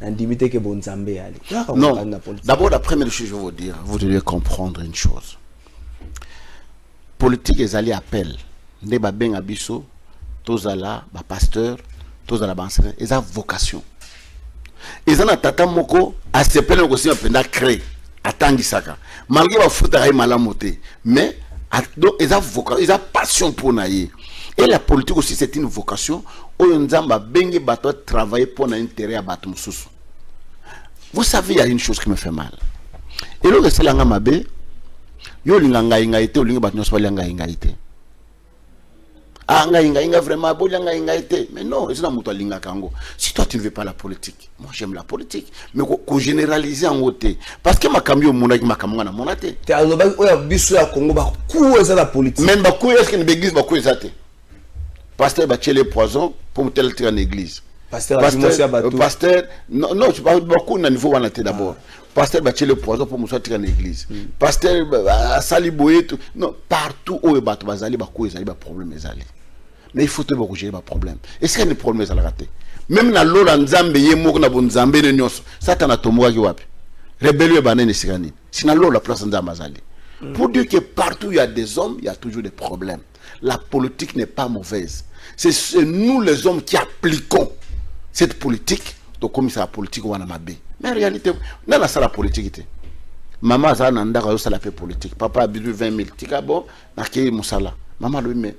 Indimité que bon Zambé ali. Non. D'abord, la première chose, je vais vous dire, vous devez comprendre une chose. Politique, ils allaient appel. Des babeng abisso, tous à la, pasteur, tous à la banque, ils ont vocation. Ils ont tata moko, à ce point aussi un peu créé, à Tangisaka. Malgré la faute à malamoté, mais ils ont vocation, ils ont passion pour naïe. Et la politique aussi, c'est une vocation. On a bengi bateau travailler pour l'intérêt à bateau moussous. Vous savez, il y a une chose qui me fait mal. Et là, c'est l'anga mabé. Yo l'inganga ingaïté, ou l'inganga bateau soit l'inganga ingaïté. Ah, inga vraiment, bon l'inganga ingaïté. Mais non, c'est un mouton l'inganga kango. Si toi tu ne veux pas la politique, moi j'aime la politique. Mais qu'on généralise en côté. Parce que ma camion mona qui ma camion na monate. Tu as le biso à Congo, bah coup c'est la politique. Même bah coup est-ce qu'une église bah coup est pasteur va tuer les poisons pour tel tirer en église. Pasteur, non, je parle beaucoup au niveau où on était d'abord. Pasteur va tuer les poisons pour me tirer en église. Pasteur à Saliboye, non, partout où il va bazali, bah quoi, il y a problème, mais il faut te voir gérer les problèmes. Est-ce qu'il y a des problèmes à la rater? Même dans l'eau, en Zambie, il y a un Zambie de Nyos, ça t'en a tombé qui wapi. Rébellion bané ne sirani. Si dans l'eau, la place en Zambazali. Pour dire que partout il y a des hommes, il y a toujours des problèmes. La politique n'est pas mauvaise. C'est nous les hommes qui appliquons cette politique. Donc comme c'est la politique, on a mabé. Mais en réalité, dans la salle politique, maman a un salaire politique. Papa a besoin de 20 000. Tika bon, n'a qu'à moussala. Maman lui mais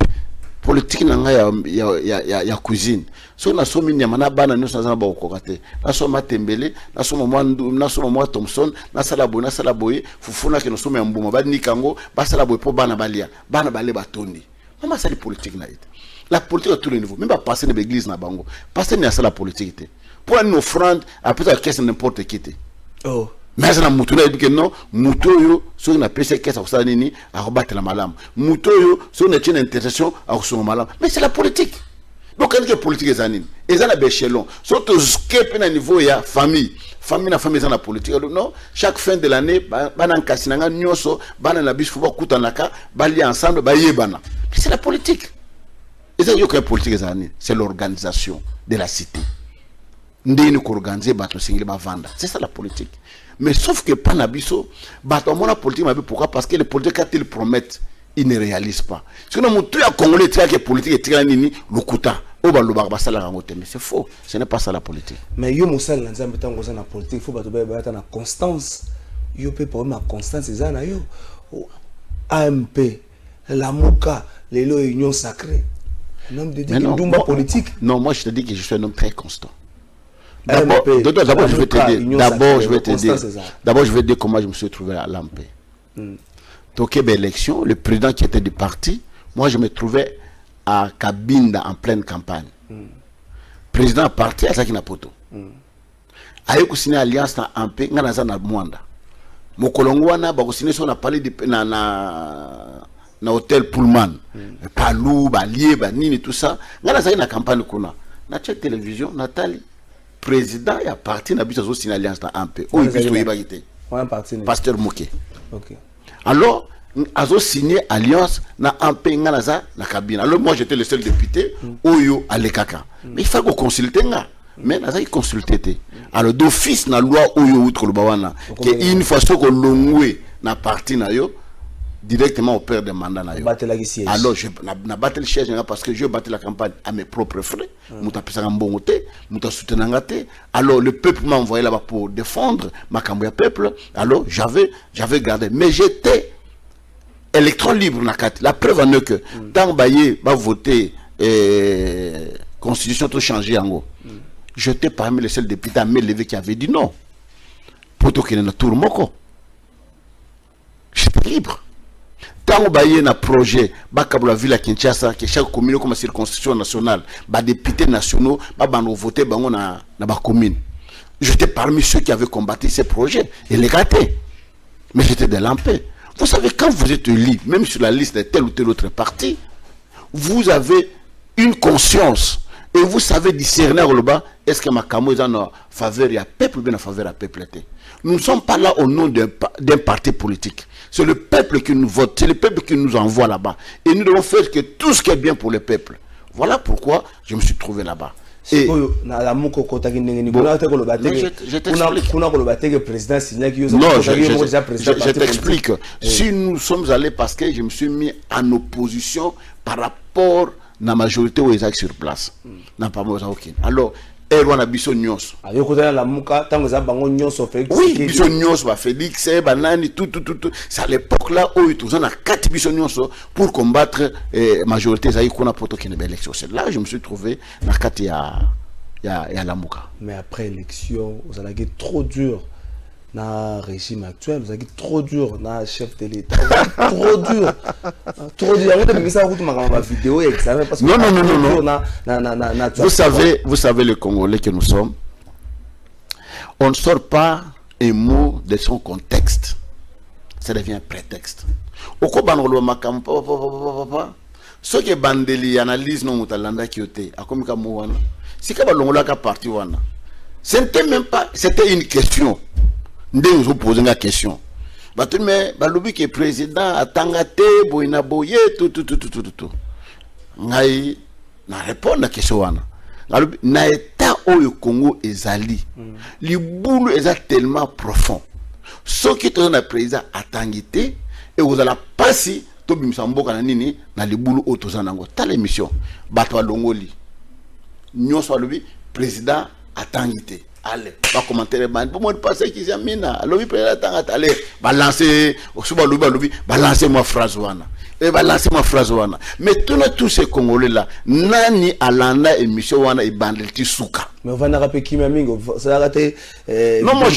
politique n'a ya cuisine. Si on a somme ni amana bana nous sans avoir kokate. Na somme tembele, na somme moi Thompson, na salaboye, fufuna que nous sommes en bouma, ba ni kango, ba salaboye pour bana balia, bana balé batondi. Maman c'est la politique na été. La politique à tous les niveaux, même pas passer dans l'église na bango, passer dans la politique. Pour une offrande, après la caisse n'importe qui. Oh. Mais ça n'a mouton dit que non, mouton yo, si on a pêché caisse à nini, à rebattre la malame. Mouton yo, si on a une intercession, à recevoir malame. Mais c'est la politique. Donc quand la politique est anine, et ça la béchelon, surtout ce à niveau il y a famille. Famille na famille dans la politique. Non, chaque fin de l'année, banan kasinanga nyoso, banan la biche faut pas kutanaka, bali ensemble, baye bana. C'est la politique. Et ça, il politique c'est l'organisation de la cité. C'est ça la politique. Mais sauf que Panabiso, la politique, pourquoi? Parce que les politiques, quand ils promettent, ils ne réalisent pas. Parce que nous avons Congolais qui est politique, mais c'est faux. Ce n'est pas ça la politique. Mais il y a une politique, il faut avoir la constance. Il y a une constance, c'est ça. AMP, la MOCA, les lois union sacrée. Un homme de Dieu politique. Non, moi je te dis que je suis un homme très constant. D'abord, je vais t'aider. D'abord, je vais te dire comment je me suis trouvé à l'AMP. Donc, l'élection, le président qui était du parti, moi je me trouvais à Kabinda en pleine campagne. Président parti à Sakina Poto. Ayo signé alliance na AMP, ngana na Mwanda. Mokolongwana ba signé on a parlé de na hôtel Pullman, Palou, Balié, Banini, tout ça. Ngana za na campagne kuna. Na tchèque télévision, Nathalie, président et à parti na biso signé alliance na AMP. Oh, biso yebagité. Pasteur Moké. OK. Alors, azo signé alliance na AMP ngana za na cabine. Alors moi j'étais le seul député oyo alekaka. Mais il faut qu'on consulte nga. Mais naza y consulter. Alors d'office na loi oyo outre le bawana que une fois que l'ongwe na parti na yo directement au père de mandat. Alors, je n'ai battu le siège parce que je battu la campagne à mes propres frais. Alors, le peuple m'a envoyé là-bas pour défendre ma campagne peuple. Alors, j'avais gardé. Mais j'étais électron libre. La preuve en est que tant que va voter constitution tout changé en haut. J'étais parmi les seuls députés à me lever qui avaient dit non. Pour tout qu'il y ait un tour moko. J'étais libre. Tant que il y a un projet, la ville à Kinshasa, que chaque commune comme circonscription nationale, les députés nationaux, vont voter dans la commune. J'étais parmi ceux qui avaient combattu ces projets et les gâtés. Mais j'étais de l'AMP. Vous savez, quand vous êtes élu, même sur la liste de tel ou tel autre parti, vous avez une conscience et vous savez discerner au bas, est-ce que ma camo est en faveur à peuple ou bien en faveur à peuple. Nous ne sommes pas là au nom d'un parti politique. C'est le peuple qui nous vote, c'est le peuple qui nous envoie là-bas. Et nous devons faire que tout ce qui est bien pour le peuple. Voilà pourquoi je me suis trouvé là-bas. Et je t'explique. Si nous sommes allés parce que je me suis mis en opposition par rapport à la majorité où ils sont sur place. Alors, Erwan Abisso Nyos. Oui, Bisso Nyos, Félix, Banani, tout. C'est à l'époque là où ils ont 4 Bisso Nyos pour combattre la majorité Zaï qu'on a pour qu'il y ait une élection. C'est là que je me suis trouvé dans 4 il y a la Mouka. Mais après l'élection, vous allez être trop dur dans le régime actuel, vous allez être trop dur dans le chef de l'État. Trop dur. Trop dur. Non. Vous savez les Congolais que nous sommes, on ne sort pas un mot de son contexte. Ça devient un prétexte. Au Kobanolo Makam, ce qui est bandeli analyse non mutalanda qui était à comme Kamouana. Si Kabalongola ka parti wana. C'était même pas, c'était une question. Nous vous posons la question. Mais balobi qui est président a tangate boina boye tout. Ngai na répondre à la question wana. Na état où le Congo ezali. Le boulot est tellement profond. Ce qui est un président a tangite et vous allez passer to bimsamboka na nini na le boulot autozanango. Ta l'émission batwa longoli. Nyon soit le président a tangite. Allez, va commenter les bandes. Pour moi, passer qui s'amina. Le président allez, balancer, balancer ma phrase wana. Et balancer ma phrase wana. Mais tous ces Congolais là, nani alanda émission wana et bandel souka. Mais on va n'a pas qui m'amingo. Ça a raté. Non, moi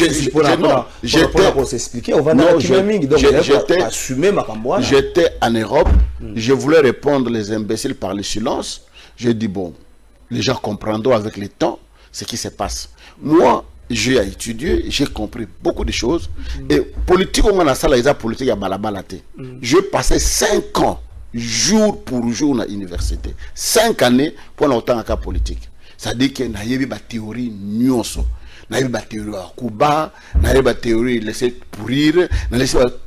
j'étais en Europe. Je voulais répondre les imbéciles par le silence. J'ai dit bon, les gens comprendront avec le temps ce qui se passe. Moi, j'ai étudié, j'ai compris beaucoup de choses. Et politique, on a ça, la politique à balabalate. Je passais 5 ans, jour pour jour, à l'université. 5 années pour l'autant à politique. Ça dit que n'a pas de théorie nyonso. N'a pas de théorie à Cuba, n'a pas de théorie laisser pourrir, n'a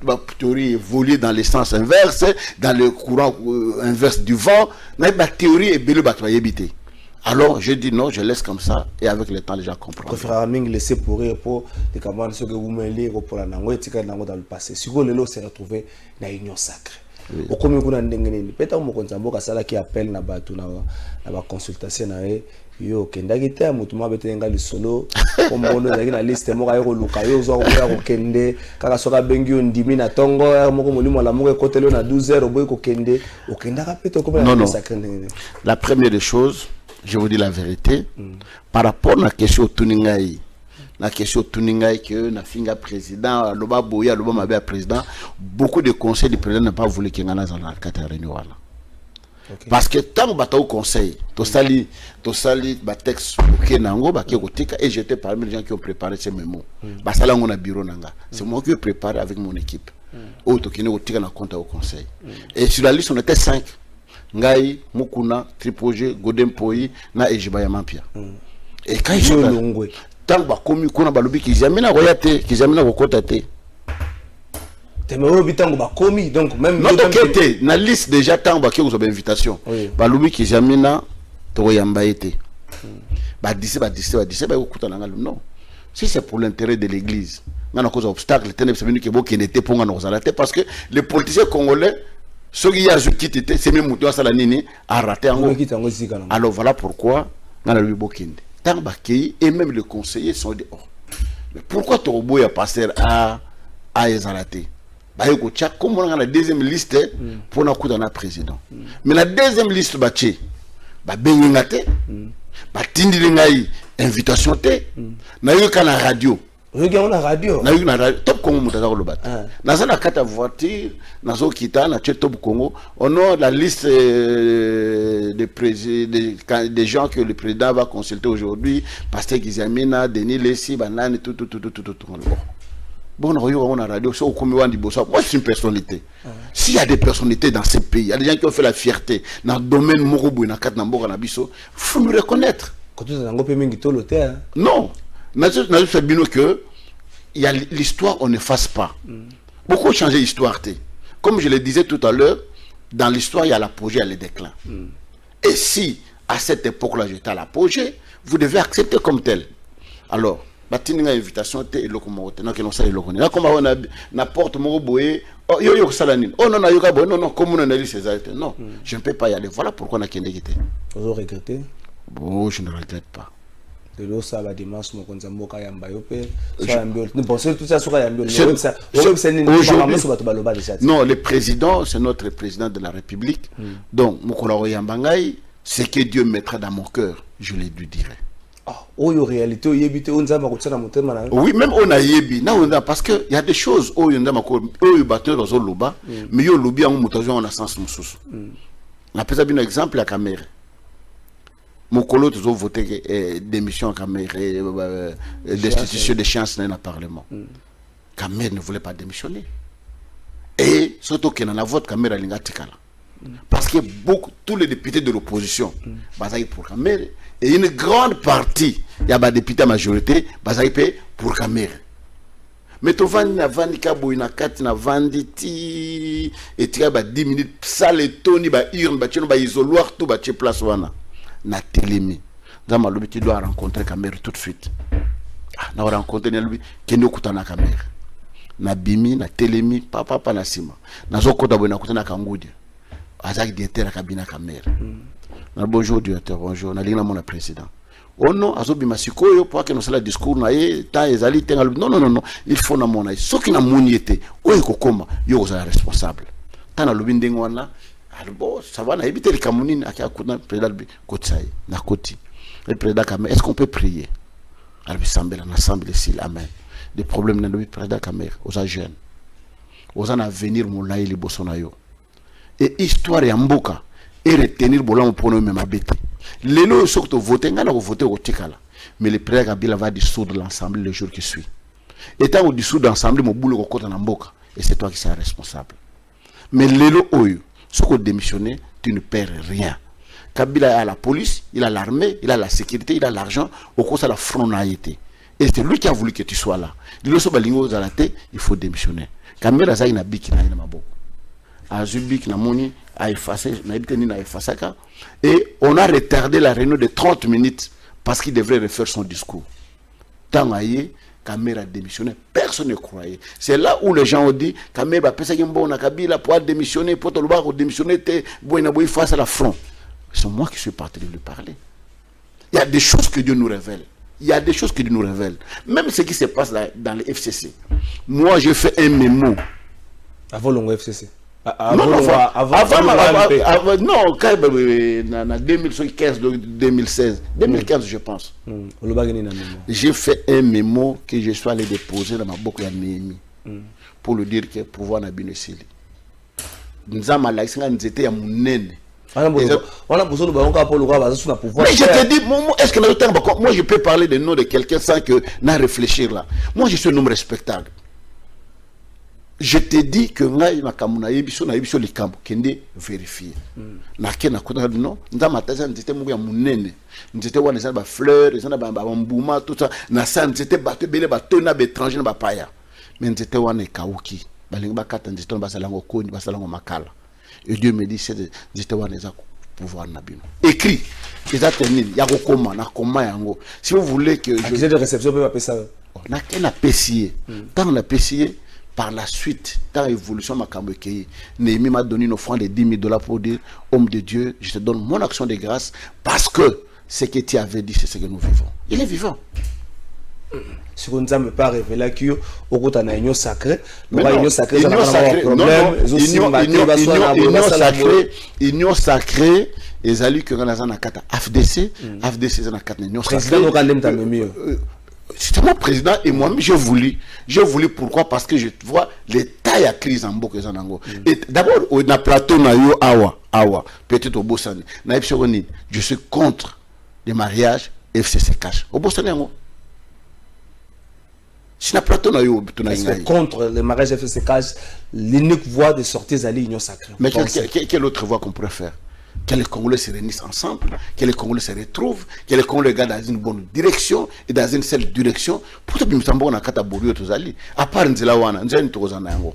pas de théorie évoluer dans le sens inverse, dans le courant inverse du vent, n'a pas de théorie et belle bataille. Alors, je dis non, je laisse comme ça, et avec le temps, les gens comprennent. Je préfère laisser pourrir pour les camarades que vous mêlez pour la langue, et dans le passé. Si vous voulez, s'est retrouvé dans l'union sacrée. Au commun, vous avez peut-être un qui appelle na consultation. Yo kendagite mutuma betenga lisolo kombono zaki na liste mo kayo luka yo zo ko kende kaka soka bengi ndimi na tongo moko molimo la moko kotelo na 12h boy ko kende o kenda ka peto ko non. La première des choses, je vous dis la vérité, par rapport à la question tuningai, que na finga président loba boya loba mabe président, beaucoup de conseils du président n'a pas voulu qu'il y ait dans la carte réunion. Okay. Parce que tant que au conseil, to sali texte et j'étais parmi les gens qui ont préparé ces mémos. Basala on a bureau nanga. C'est moi qui ai préparé avec mon équipe. Auto qui au compte au conseil. Et sur la liste on était 5. Ngai, Mukuna, Tripoje, Godempoi, na Ejibaya Mampia. Et quand ils sont tant que commis qu'on a balobi qui jamais n'a pas été, qui jamais n'a pas contacté. Donc même na liste déjà tant que vous avez invitation. Balobi qui jamais n'a pas été. Ba 17 ba écoute non. Si c'est pour l'intérêt de l'église, on a cause obstacle, parce que les politiciens congolais, ceux qui ont quitté, c'est même Moutoua Salanini a raté en haut. Alors voilà pourquoi on a eu Bokinde. Tant que et même les conseillers sont dehors. Mais pourquoi Torobo est passé à Ezalaté? Comme on a la deuxième liste pour nous dans la président. Mais la deuxième liste, c'est Bengate, Tindilingaï, invitation, na eu la radio. Regarde la radio. Na eu la radio. Top Congo Moutazaro le bat. Dans la carte voiture, dans la Kita, na Top Congo, on a la liste des gens que le président va consulter aujourd'hui. Pasteur Gizamina, Denis Lessi, Banane, tout. Bon, on a radio, moi je suis une personnalité. S'il y a des personnalités dans ce pays, il y a des gens qui ont fait la fierté dans le domaine Morobo, dans le cadre d'Amboka Nabiso, il faut nous reconnaître. Non, que il y a l'histoire, on n'efface pas. Beaucoup ont changé l'histoire. Comme je le disais tout à l'heure, dans l'histoire, il y a l'apogée et le déclin. Et si à cette époque-là, j'étais à l'apogée, vous devez accepter comme tel. Alors, une invitation, et le là, comme on a n'importe mon boé, oh, non, comme on a ces arrêtés. Non, je ne peux pas y aller. Voilà pourquoi on a qu'une égalité. Vous regrettez? Bon, je ne regrette pas. De l'eau, ça va dimanche, mon konzambo kayamba yope. Non, le président, c'est notre président de la République. Donc, ce que Dieu mettra dans mon cœur, je lui dirai. Oui, même on a yebi. Parce qu'il y a des choses où on a mais on a sens. On a un exemple à Cameroun. Mon collègue a voté démission à Cameroun, destitution de chances dans le Parlement. Cameroun ne voulait pas démissionner. Et surtout qu'il y a un vote Cameroun à parce que tous les députés de l'opposition basés pour Cameroun et une grande partie il y a des députés majorité basés pour Cameroun. Mais tu vas na vandi kabo ina kati na vandi ti et tu as 10 minutes ça les toni ba urne ba tchino ba isoloir tout ba tche place wana na télémi. Dans ma lobby tu dois rencontrer Cameroun tout de suite. Na rencontrer na lobby kendo kutana Cameroun. Na bimi na télémi papa na sima. Na zokota bo na kutana Kangudi. Azak directeur à cabinet Cameroun. Bonjour directeur, bonjour. Na lina mon président. Oh non, azobi masiko yo pour que nous la discours na ye ta ezali tenga non, il faut na mona so ki na moniete o ekokoma yo za responsable. Tana lobi ndengo wana albo ça va na éviter le kamunini akakuna président bi kotsai na koti. Le président Cameroun, est-ce qu'on peut prier? Albi sambela na samble s'il amen. Des problèmes na lobi président Cameroun aux jeunes. Aux en avenir mon la ili bosona yo. Et histoire ya mboka et retenir bolam pour nous même abété. Les lois sont votés, on a voté au Tikala. Mais le président Kabila va dissoudre l'ensemble le jour qui suit. Et tant qu'on dissout l'ensemble, mon boulot au côté de mboka. Et c'est toi qui seras responsable. Mais les lois, ceux qui ont démissionné, tu ne perds rien. Kabila a la police, il a l'armée, il a la sécurité, il a l'argent, au cours de la frontalité. Et c'est lui qui a voulu que tu sois là. Il faut démissionner. Kamera Zaï n'a biki na maboko. Azubik na moni a effacé, et on a retardé la réunion de 30 minutes parce qu'il devrait refaire son discours. Tant aïe, Kamera a démissionné, personne ne croyait. C'est là où les gens ont dit Kamera a pensé qu'il Kabila pour démissionner, pour démissionner, face à la front. C'est moi qui suis parti de lui parler. Il y a des choses que Dieu nous révèle. Il y a des choses que Dieu nous révèle. Même ce qui se passe là, dans le FCC. Moi, j'ai fait un mémo. Avant le FCC. Non, quand 2015, 2016, 2015, je pense. J'ai fait un mémo que je suis allé déposer dans ma boucle pour lui dire que le pouvoir n'a pas été. Nous avons été à mon nez. Mais je te dis, est-ce que moi je peux parler du nom de quelqu'un sans que n'a réfléchir là? Moi je suis un homme respectable. Je te dis que ngai makamuna yebiso na yebiso likambo kende vérifier. Na kena kona non, ndama taza nzete mu ya munene. Nzete wana za ba fleurs, za ba mbuma tout ça, na sa nzete bato bele bato na étranger na ba paya. Mais nzete wana kauki. Balinga bakata nzete ba salango koni, ba salango makala. Et Dieu me dit c'est nzete wana za pouvoir na bino. Écrit. Ils attendent, ya kokoma na koma yango. Si vous voulez que accusé de réception peut pas ça. Na kena pesier. Tant la pesier par la suite, dans l'évolution, Néhémie m'a donné une offrande de $10,000 pour dire, homme de Dieu, je te donne mon action de grâce parce que ce que tu avais dit, c'est ce que nous vivons. Il est vivant. Si vous ne savez pas révéler qu'il y a une union sacrée, union sacrée, ils allaient que dans la FDC, FDC dans la union sacrée. C'était mon président et moi-même j'ai voulu pourquoi? Parce que je vois l'état de crise en Boko Zanango. Et d'abord on a plateau na yo awa peut-être au Bossani. Je suis contre les mariages FCC cash. Au Bossani yango. Si na plateau na yo contre les mariages FCC cash, l'unique voie de sortir c'est l'union sacrée. Mais quelle autre voie qu'on pourrait faire? Que les Congolais se réunissent ensemble, que les Congolais se retrouvent, que les Congolais regardent dans une bonne direction et dans une seule direction. Pour que nous sommes en Kataborio, à part Nzela Wana, Nzela Ntozana Yango,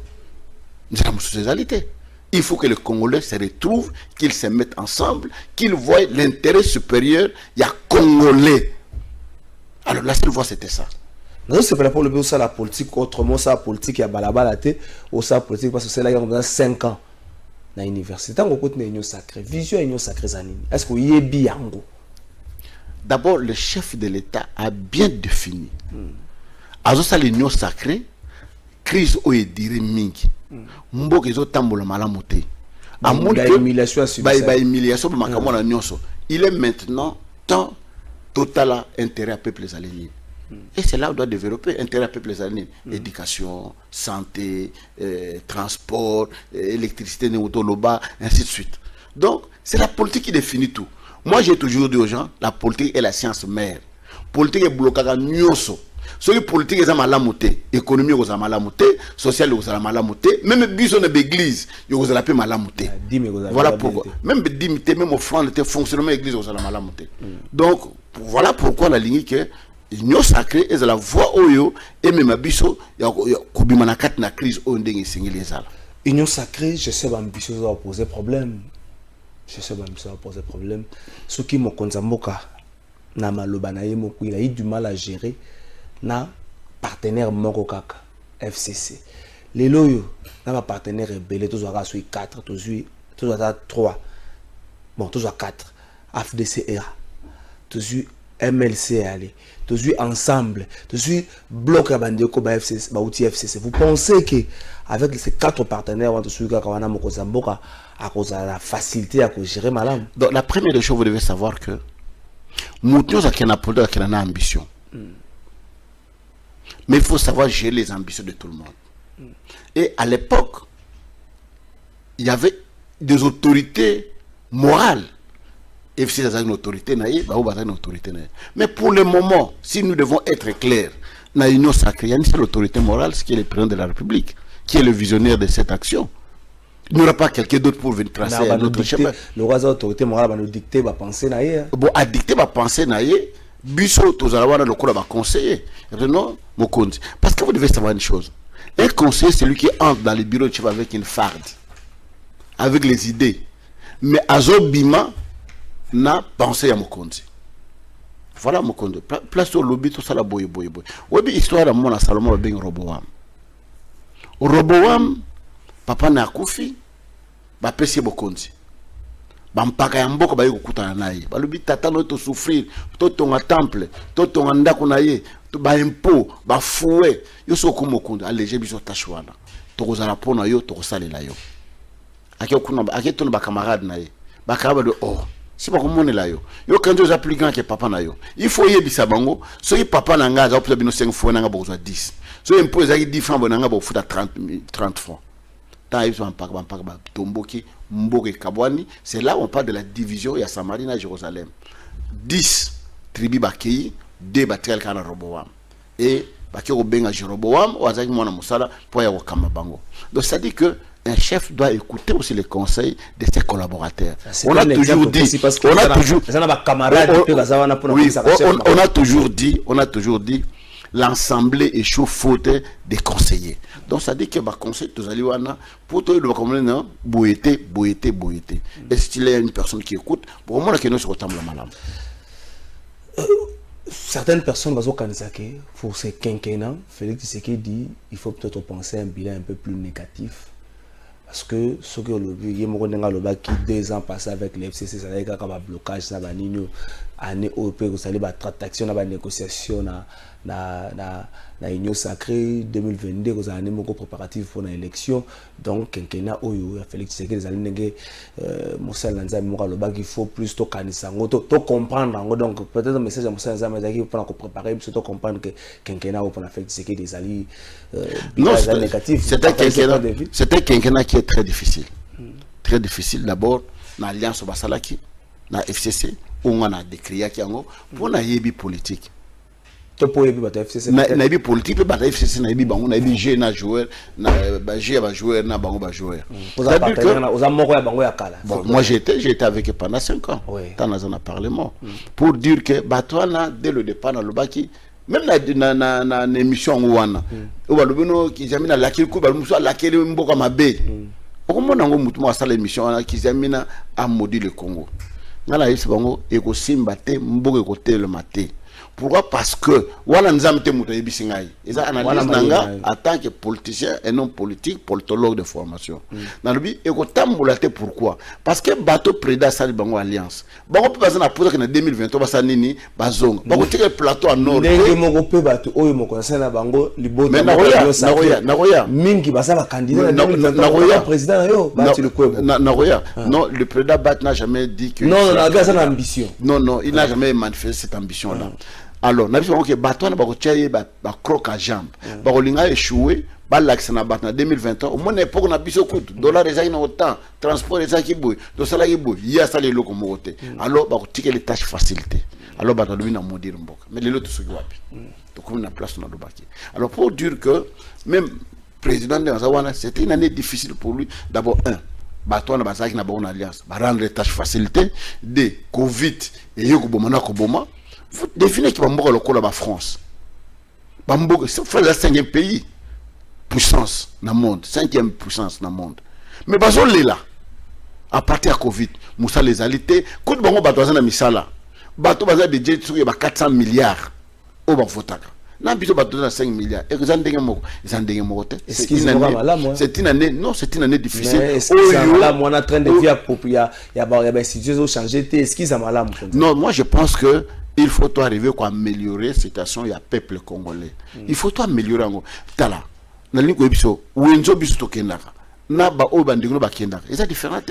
Nzela Moussouzelalité. Il faut que les Congolais se retrouvent, qu'ils se mettent ensemble, qu'ils voient l'intérêt supérieur. Il y a Congolais. Alors la seule voie, c'était ça. Non, c'est pas pour le ça la politique, autrement ça la politique, il y a balabalaté, ou ça la politique, parce que c'est là qu'il y a 5 ans dans l'université. Tant qu'on côté union sacrée, vision union sacrée zanini. Est-ce qu'il y a bien? D'abord, le chef de l'État a bien défini. À ça l'union sacrée, crise ou dire mingi. Mboka zo tambola malamoté. À mon humiliation humiliation pour makamona nyonso. Il est maintenant temps total à intérêt à peuple alénis. Et c'est là où on doit développer intérêt à peuple alénis. Éducation, santé, transport, électricité, néotoloba, ainsi de suite. Donc, c'est la politique qui définit tout. Moi, j'ai toujours dit aux gens, la politique est la science mère. Politique est bloquée à nyonso. Ce qui politique est malamoté, économie est malamoté, social est malamoté, même besoin de l'église, il est malamoté. Voilà pourquoi. Même dimité, même offrande, le fonctionnement de l'église est malamoté. Donc, voilà pourquoi la ligne que l'union sacrée est la voie oyo et même abisso, il y a une crise où on est union sacrée, je sais ambitieux ça va poser problème. Je sais ambitieux ça va poser problème. Ce qui me konzamboka na malobanaye moko, il a eu du mal à gérer. Na partenaire moko kaka FCC les loyo na ba partenaire rebelle tous à 4 tous à 3 bon tous à 4 FDCA tous MLC aller tous ensemble tous bloc à bandeko ba FCC ba outil FCC. Vous pensez que avec ces 4 partenaires on tous kaka wana moko zamboka à cause de la facilité à gérer madame? Donc la première des choses, vous devez savoir que nous a qu'un apôtre qui a une ambition. Mais il faut savoir gérer les ambitions de tout le monde. Et à l'époque, il y avait des autorités morales. Et si une autorité, une autorité. Mais pour le moment, si nous devons être clairs, dans l'union sacrée, il y a une seule autorité morale, ce qui est le président de la République, qui est le visionnaire de cette action. Il n'y aura pas quelqu'un d'autre pour venir tracer un autre chemin. Le roi de l'autorité morale va nous dicter, va penser naïe. Bon, à dicter, va penser naïe. Biso, tous avoir le coup, va conseiller. Non, Mokondi. Parce que vous devez savoir une chose. Un conseiller, c'est lui qui entre dans les bureaux de chef avec une farde, avec les idées. Mais Azobima n'a pensé à Mokondi. Voilà Mokondi. Place au lobby, tout ça, la boye. Oui, histoire de mon Salomon, le bien Roboam. Roboam, papa n'a koufi, va pèser Mokondi. Bampaka ya mboka baye kokutana naye balobi tata no to souffrir to tonga temple to tonga ndako naye to ba impôt ba fouet yo soko mokonda alléger biso tachwana to kozala pona yo to kosalela yo akekuna aketo ba camarade naye ba kaba de oh si ba komonela yo yo kanjo za plus grand que papa na yo il faut yebisa bango so yi papa na nga za opza bino 5 fois na nga bozwa 10 so impôt za 10 francs bonanga bo futa 30 francs. C'est là où on parle de la division. Il y a Samarie à Jérusalem. 10 tribus bakei, 2 batel kana Roboam. Et bakei benga Jéroboam, ou azaki mwana musala pour ya wakama bango. Donc ça dit que un chef doit écouter aussi les conseils de ses collaborateurs. On a toujours dit, on a toujours dit, l'assemblée échoue faute des conseillers. Donc ça dit que le conseil tous allez pour tout le monde boyété. Et s'il y a une personne qui écoute, pour moi que nous se ressemble madame. Certaines personnes vont organiser pour ces quinquennats. Félix Tshisekedi dit il faut peut-être penser à un bilan un peu plus négatif. Parce que ce que le qui 2 ans passés avec les FCC, ça a été un blocage, ça a été année européenne, ça a été une traction, une négociation dans l'Union sacrée 2022, ça a été un préparatif pour l'élection. Donc, quinquennat, Félix Tshisekedi, ça a été Moussa Lanza, il faut plus de comprendre. Donc, peut-être un message à Moussa Lanza, il faut préparer, il faut comprendre que quinquennat, pour Félix Tshisekedi, des alliés négatifs. C'est un quinquennat qui est très difficile. Très difficile. D'abord, dans l'Alliance Basalaki, dans FCC, où on a décrié pour la yébi politique. Pour la FCC, na politique, la FCC, na yébi G, na joueur, na G, na joueur, na bango, joueur. Moi, j'ai été avec eux pendant 5 ans, dans un parlement, pour dire que, dès le départ, dans le baki, même dans l'émission, où on a qui jamais la laquelle coupe, la laquelle mboka mabe. Comment on a mutuellement à l'émission qui examine à maudit le Congo. Dans la liste, et que Simbate, Mbogo côté le maté. Pourquoi? Parce que voilà nous avons été bisingai. Ils analyse nanga en tant que politicien et non politique, politologue de formation. Dans le but, et que tamboulate pourquoi? Parce que bateau préda ça bango alliance. Bango peut passer na poser que en 2023 basa nini bazong. Bango tire plateau en nord. Ndenge moko pe bateau oyo moko ça na bango libo. Mais naroya. Mingi basa ba candidat na 2023 président yo bati le kwebo. Naroya. Non, le président Bat n'a jamais dit que non, il a une ambition. Non, il n'a jamais manifesté cette ambition là. Alors, nous avons dit que bateau n'a pas croque à jambe. Il a échoué, l'accès na bateau en 2021. Au moins, l'époque, on a bis au coup. Dollar les a autant, transport les a qui bouillent, de salaire qui bouille. Il y a ça les locaux moté. Alors, on a les tâches facilitées. Alors, bateau n'a pas dit mais les autres sont guapis. Donc, on a place dans le baquet. Alors, pour dire que même le président de Nazawana, c'était une année difficile pour lui. D'abord, bateau n'a pas une alliance, rendre les tâches facilitées. Des Covid et Yoko Koboma. Vous définissez que Bamboka le col à la France. Bamboka, c'est le 5e pays puissance dans le monde, 5e puissance dans le monde. Mais Bazo est là. À partir de Covid, Moussa les alités, quand Bango Batoazan a mis ça là, Bato Baza de Jet il y a 400 milliards au Bafotaka. N'a pas besoin de 5 milliards. Et vous en avez c'est une année, non, c'est une année difficile. Est-ce que là, moi, on est en train de dire qu'il y a des situations qui ont changé. Est-ce qu'ils ont mal? Non, moi, je pense que il faut arriver à améliorer la situation du peuple congolais. Il faut améliorer. Tala, na lingo biso, wenzo biso to kendaka. Na ba o bandingo ba kendaka. C'est différent.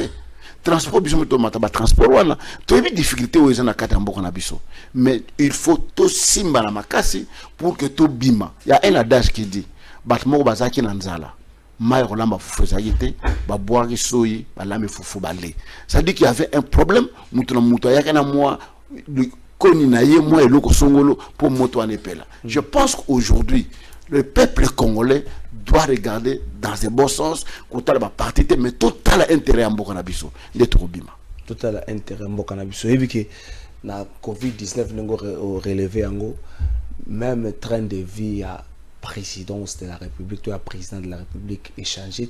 Transport biso to mata ba transport wana. To yebi difficulté o ezana kata mboko na biso. Mais il faut to simba na makasi pour que to bima. Il y a un adage qui dit batmo bazaki na nzala. Maïro lamba fufu zagite, ba boire soyi, ba lame fufu balé. Ça dit qu'il y avait un problème, mutuna mutoya kana moi je pense qu'aujourd'hui, le peuple congolais doit regarder dans un bon sens, mais total intérêt à Mbokanabiso. Total intérêt à Mbokanabiso. Et que la COVID-19 n'a relevé, même train de vie à présidence de la République, toi, président de la République, échanger,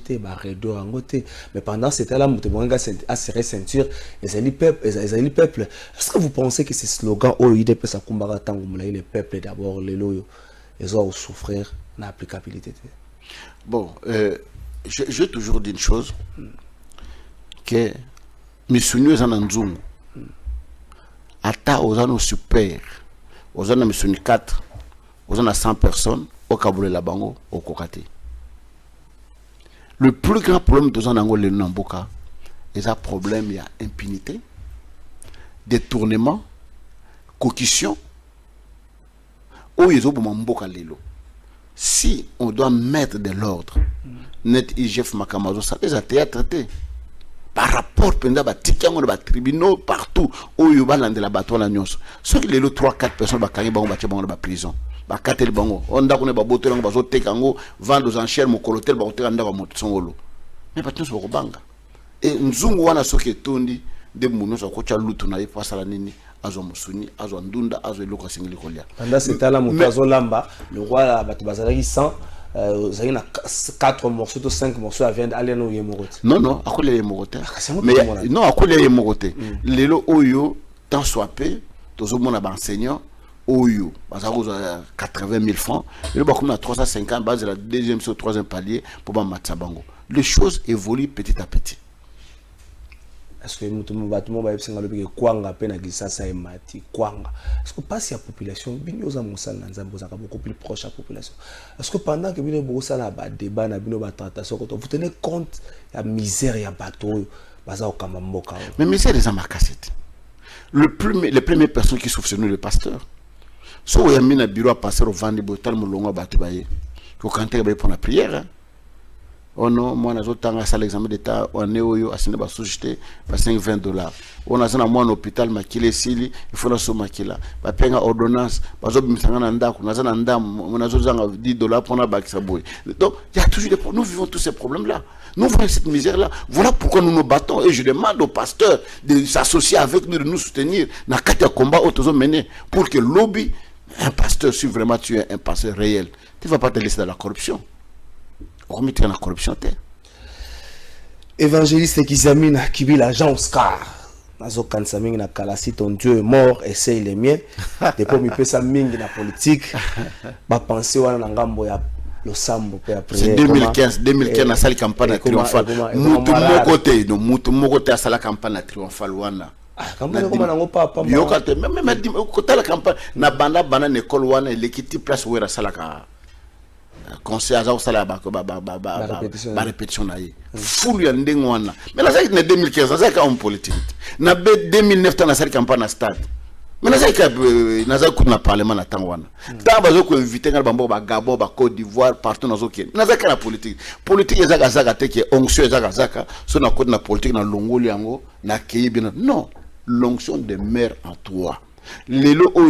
mais pendant ce temps-là, Moutebouanga a serré ceinture, et les peuples. Est-ce que vous pensez que ce slogan, oh, il est ça combat tant le peuple d'abord, les loyaux, ils ont souffrir l'applicabilité? Bon, j'ai toujours dit une chose, que mes souvenirs en Anzoum, à aux années super, aux années 4, aux années 100 personnes, au Kaboulé la Bango, au Kokate. Le plus grand problème de Zanango le Namboka, c'est un problème, il y a impunité, détournement, coquillon. Si on doit mettre de l'ordre, net IGF Makamazo, ça les a traité. Par rapport à les tribunaux partout, où il y a de la bateau la nyos. Ceux qui les 3-4 personnes qui ont la prison. Bakatel bango on da kone ba boto lango bazo teka ngo vendre aux enchères mo kolotel ba oteka ndaka mo tsongolo mais pas tous ko banga et nzungu wana soke tondi de muno so ko cha lutu na ifa sala nini azo musuni azo ndunda azo eloko singili kolia pendant ce temps là moutazo lamba le roi batu bazalaki 100 vous avez 4 morceaux ou 5 morceaux à vendre aller no yemorote non akole yemorote mais non akole yemorote lelo oyo tant soipé tozo mona ba enseignant Oyo, 80 000 francs, et le bakoum a 350 base de la deuxième sur troisième palier pour Matsabango. Les choses évoluent petit à petit. Est-ce que nous avons Kwanga Penagisa et Mati Kwanga? Est-ce que pas si la population, beaucoup plus proche de la population? Est-ce que pendant que vous avez des débats, vous tenez compte de la misère et de la bateau? Mais misère des amarcacettes. Les premières personnes qui souffrent, c'est nous, les pasteurs. Si vous avez un bureau à passer au vent de botal, vous avez pour la prière. Oh non, moi, je suis l'examen d'état, on est au société, $20. On a un hôpital, il faut la somme qui là. Il y a une ordonnance, on a $10 pour la bague. Donc, il y a toujours des problèmes. Nous vivons tous ces problèmes-là. Nous voyons cette misère-là. Voilà pourquoi nous nous battons. Et je demande aux pasteurs de s'associer avec nous, de nous soutenir dans le combat mené pour que lobby, un pasteur, si vraiment tu es un pasteur réel, tu ne vas pas te laisser dans la corruption. On remet dans la corruption. Évangéliste Kizamina Kibila Jean Oscar. Nazo kanisa mingi na kalasi ton Dieu est mort, essaye les miens. Depuis mi pesa mingi na politique. Ba penser wana na ngambo ya losambo pe après. C'est 2015 na sali campagne triomphale. Mutu moko te asala campagne triomphale wana. Campagne comme nango papa. Yo kate même côté la campagne na banda école wana l'équipe place où era sala ka conseil à sala ba répétition na yi. Fulu ya ndengo wana. Mais la ça 2015 ça ka en politique. Na 2009 na sali campagne na stade. Mais na ça na parlement na tangwana. Ta bazo ko inviter ngal bambo ba Gabon ba Côte d'Ivoire partout na zo ke. Na ça ka na politique. Politique ezaka zaka te ke onction ezaka zaka so na côté na politique na longoli yango na kei bien. Non, l'onction demeure en toi. Lelo o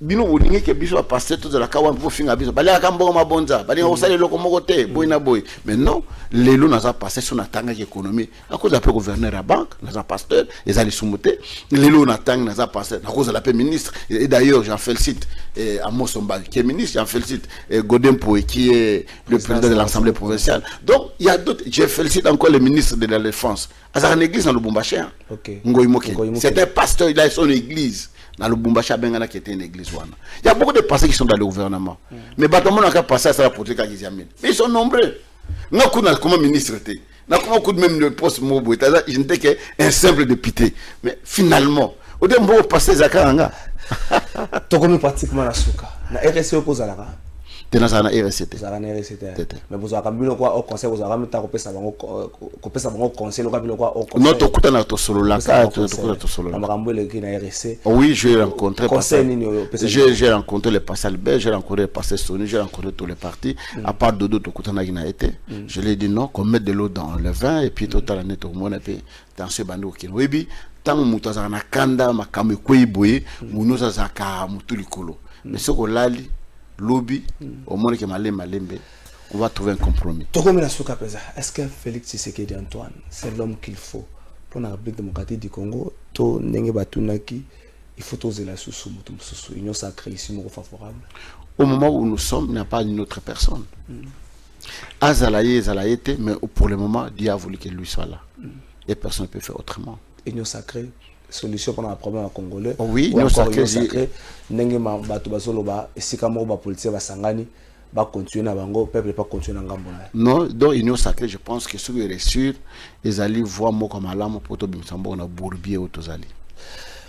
bino bolingi ke biso passer tout de la kawa pour finga biso bali akambo mabonza bali osale loko mokote boy na boy. Mais non, lelo na za passer sur na tanga économie à cause d'après gouverneur à banque na za pasteur les ali sumuté lelo na tanga na za passer à cause de la ministre et d'ailleurs j'en félicite Amos Omba qui est ministre, j'en félicite Godin Poué qui est le président de l'Assemblée provinciale. Donc il y a d'autres, je félicite encore le ministre de la Défense à une église dans le Lubumbashi. C'est un pasteur, il a son église dans le Lubumbashi Bengana qui était une église. Il y a beaucoup de pasteurs qui sont dans le gouvernement. Mais Batamoun a passé à la politique à Gizamine. Mais ils sont nombreux. Nous avons comme ministre. Nous avons même le poste mobile. Je n'étais qu'un simple député. Mais finalement, au début, on passe à Zakaranga. Tu connais pratiquement la souka. Na RSE opposé à la tu n'as pas RST. Mais vous avez un quoi au conseil, vous avez un conseil, non, tu as solo là. Oui, j'ai rencontré j'ai rencontré le passé Albert, j'ai rencontré le passé Sony, j'ai rencontré tous les partis. À part Dodo, tu as été. Je lui ai dit non, qu'on mette de l'eau dans le vin et puis total année tout le monde et dans ce bandeau qui oui bi tant mutaza na kanda makame kweboye munoza zaka mutulikolo. Mais ce qu'on l'a lobby au monde qui malembe on va trouver un compromis. Est-ce que Félix Tshisekedi Antoine c'est l'homme qu'il faut pour la République démocratique du Congo to ndenge batunaki il faut oser la sous union sacrée ici mo favorable au moment où nous sommes il n'y a pas une autre personne. Azalaye Zalayete mais pour le moment Dieu a voulu que lui soit là et personne ne peut faire autrement. Union sacrée solution pour un problème congolais. Oui, union sacrée ndenge bato bazoloba esika moko ba politique ba sangani ba continuer na bango peuple pas continuer na ngambo na. Non, donc union sacrée je pense que ceux qui est sûr ils allaient voir moko malamu poto bimsambo na bourbier autozali.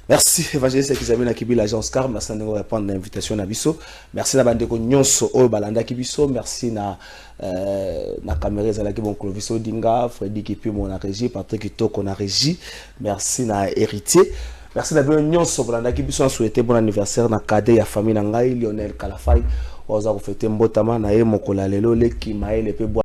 Merci Évangéliste Kizamina Kibila l'agence Car, merci de répondre à l'invitation na biso. Merci na bandeko nyonso oyo balanda kibiso, merci na caméra ezalaki bon Clovis Odinga, Freddy Kipi mon régie, Patrick Kitoko na régie. Merci na héritier. Merci na bien nyonso balanda kibiso en souhaiter bon anniversaire na cadet ya famille na ngai Lionel Kalafai. Oza ko fêter mbotama na ye mokola lelo leki maele pe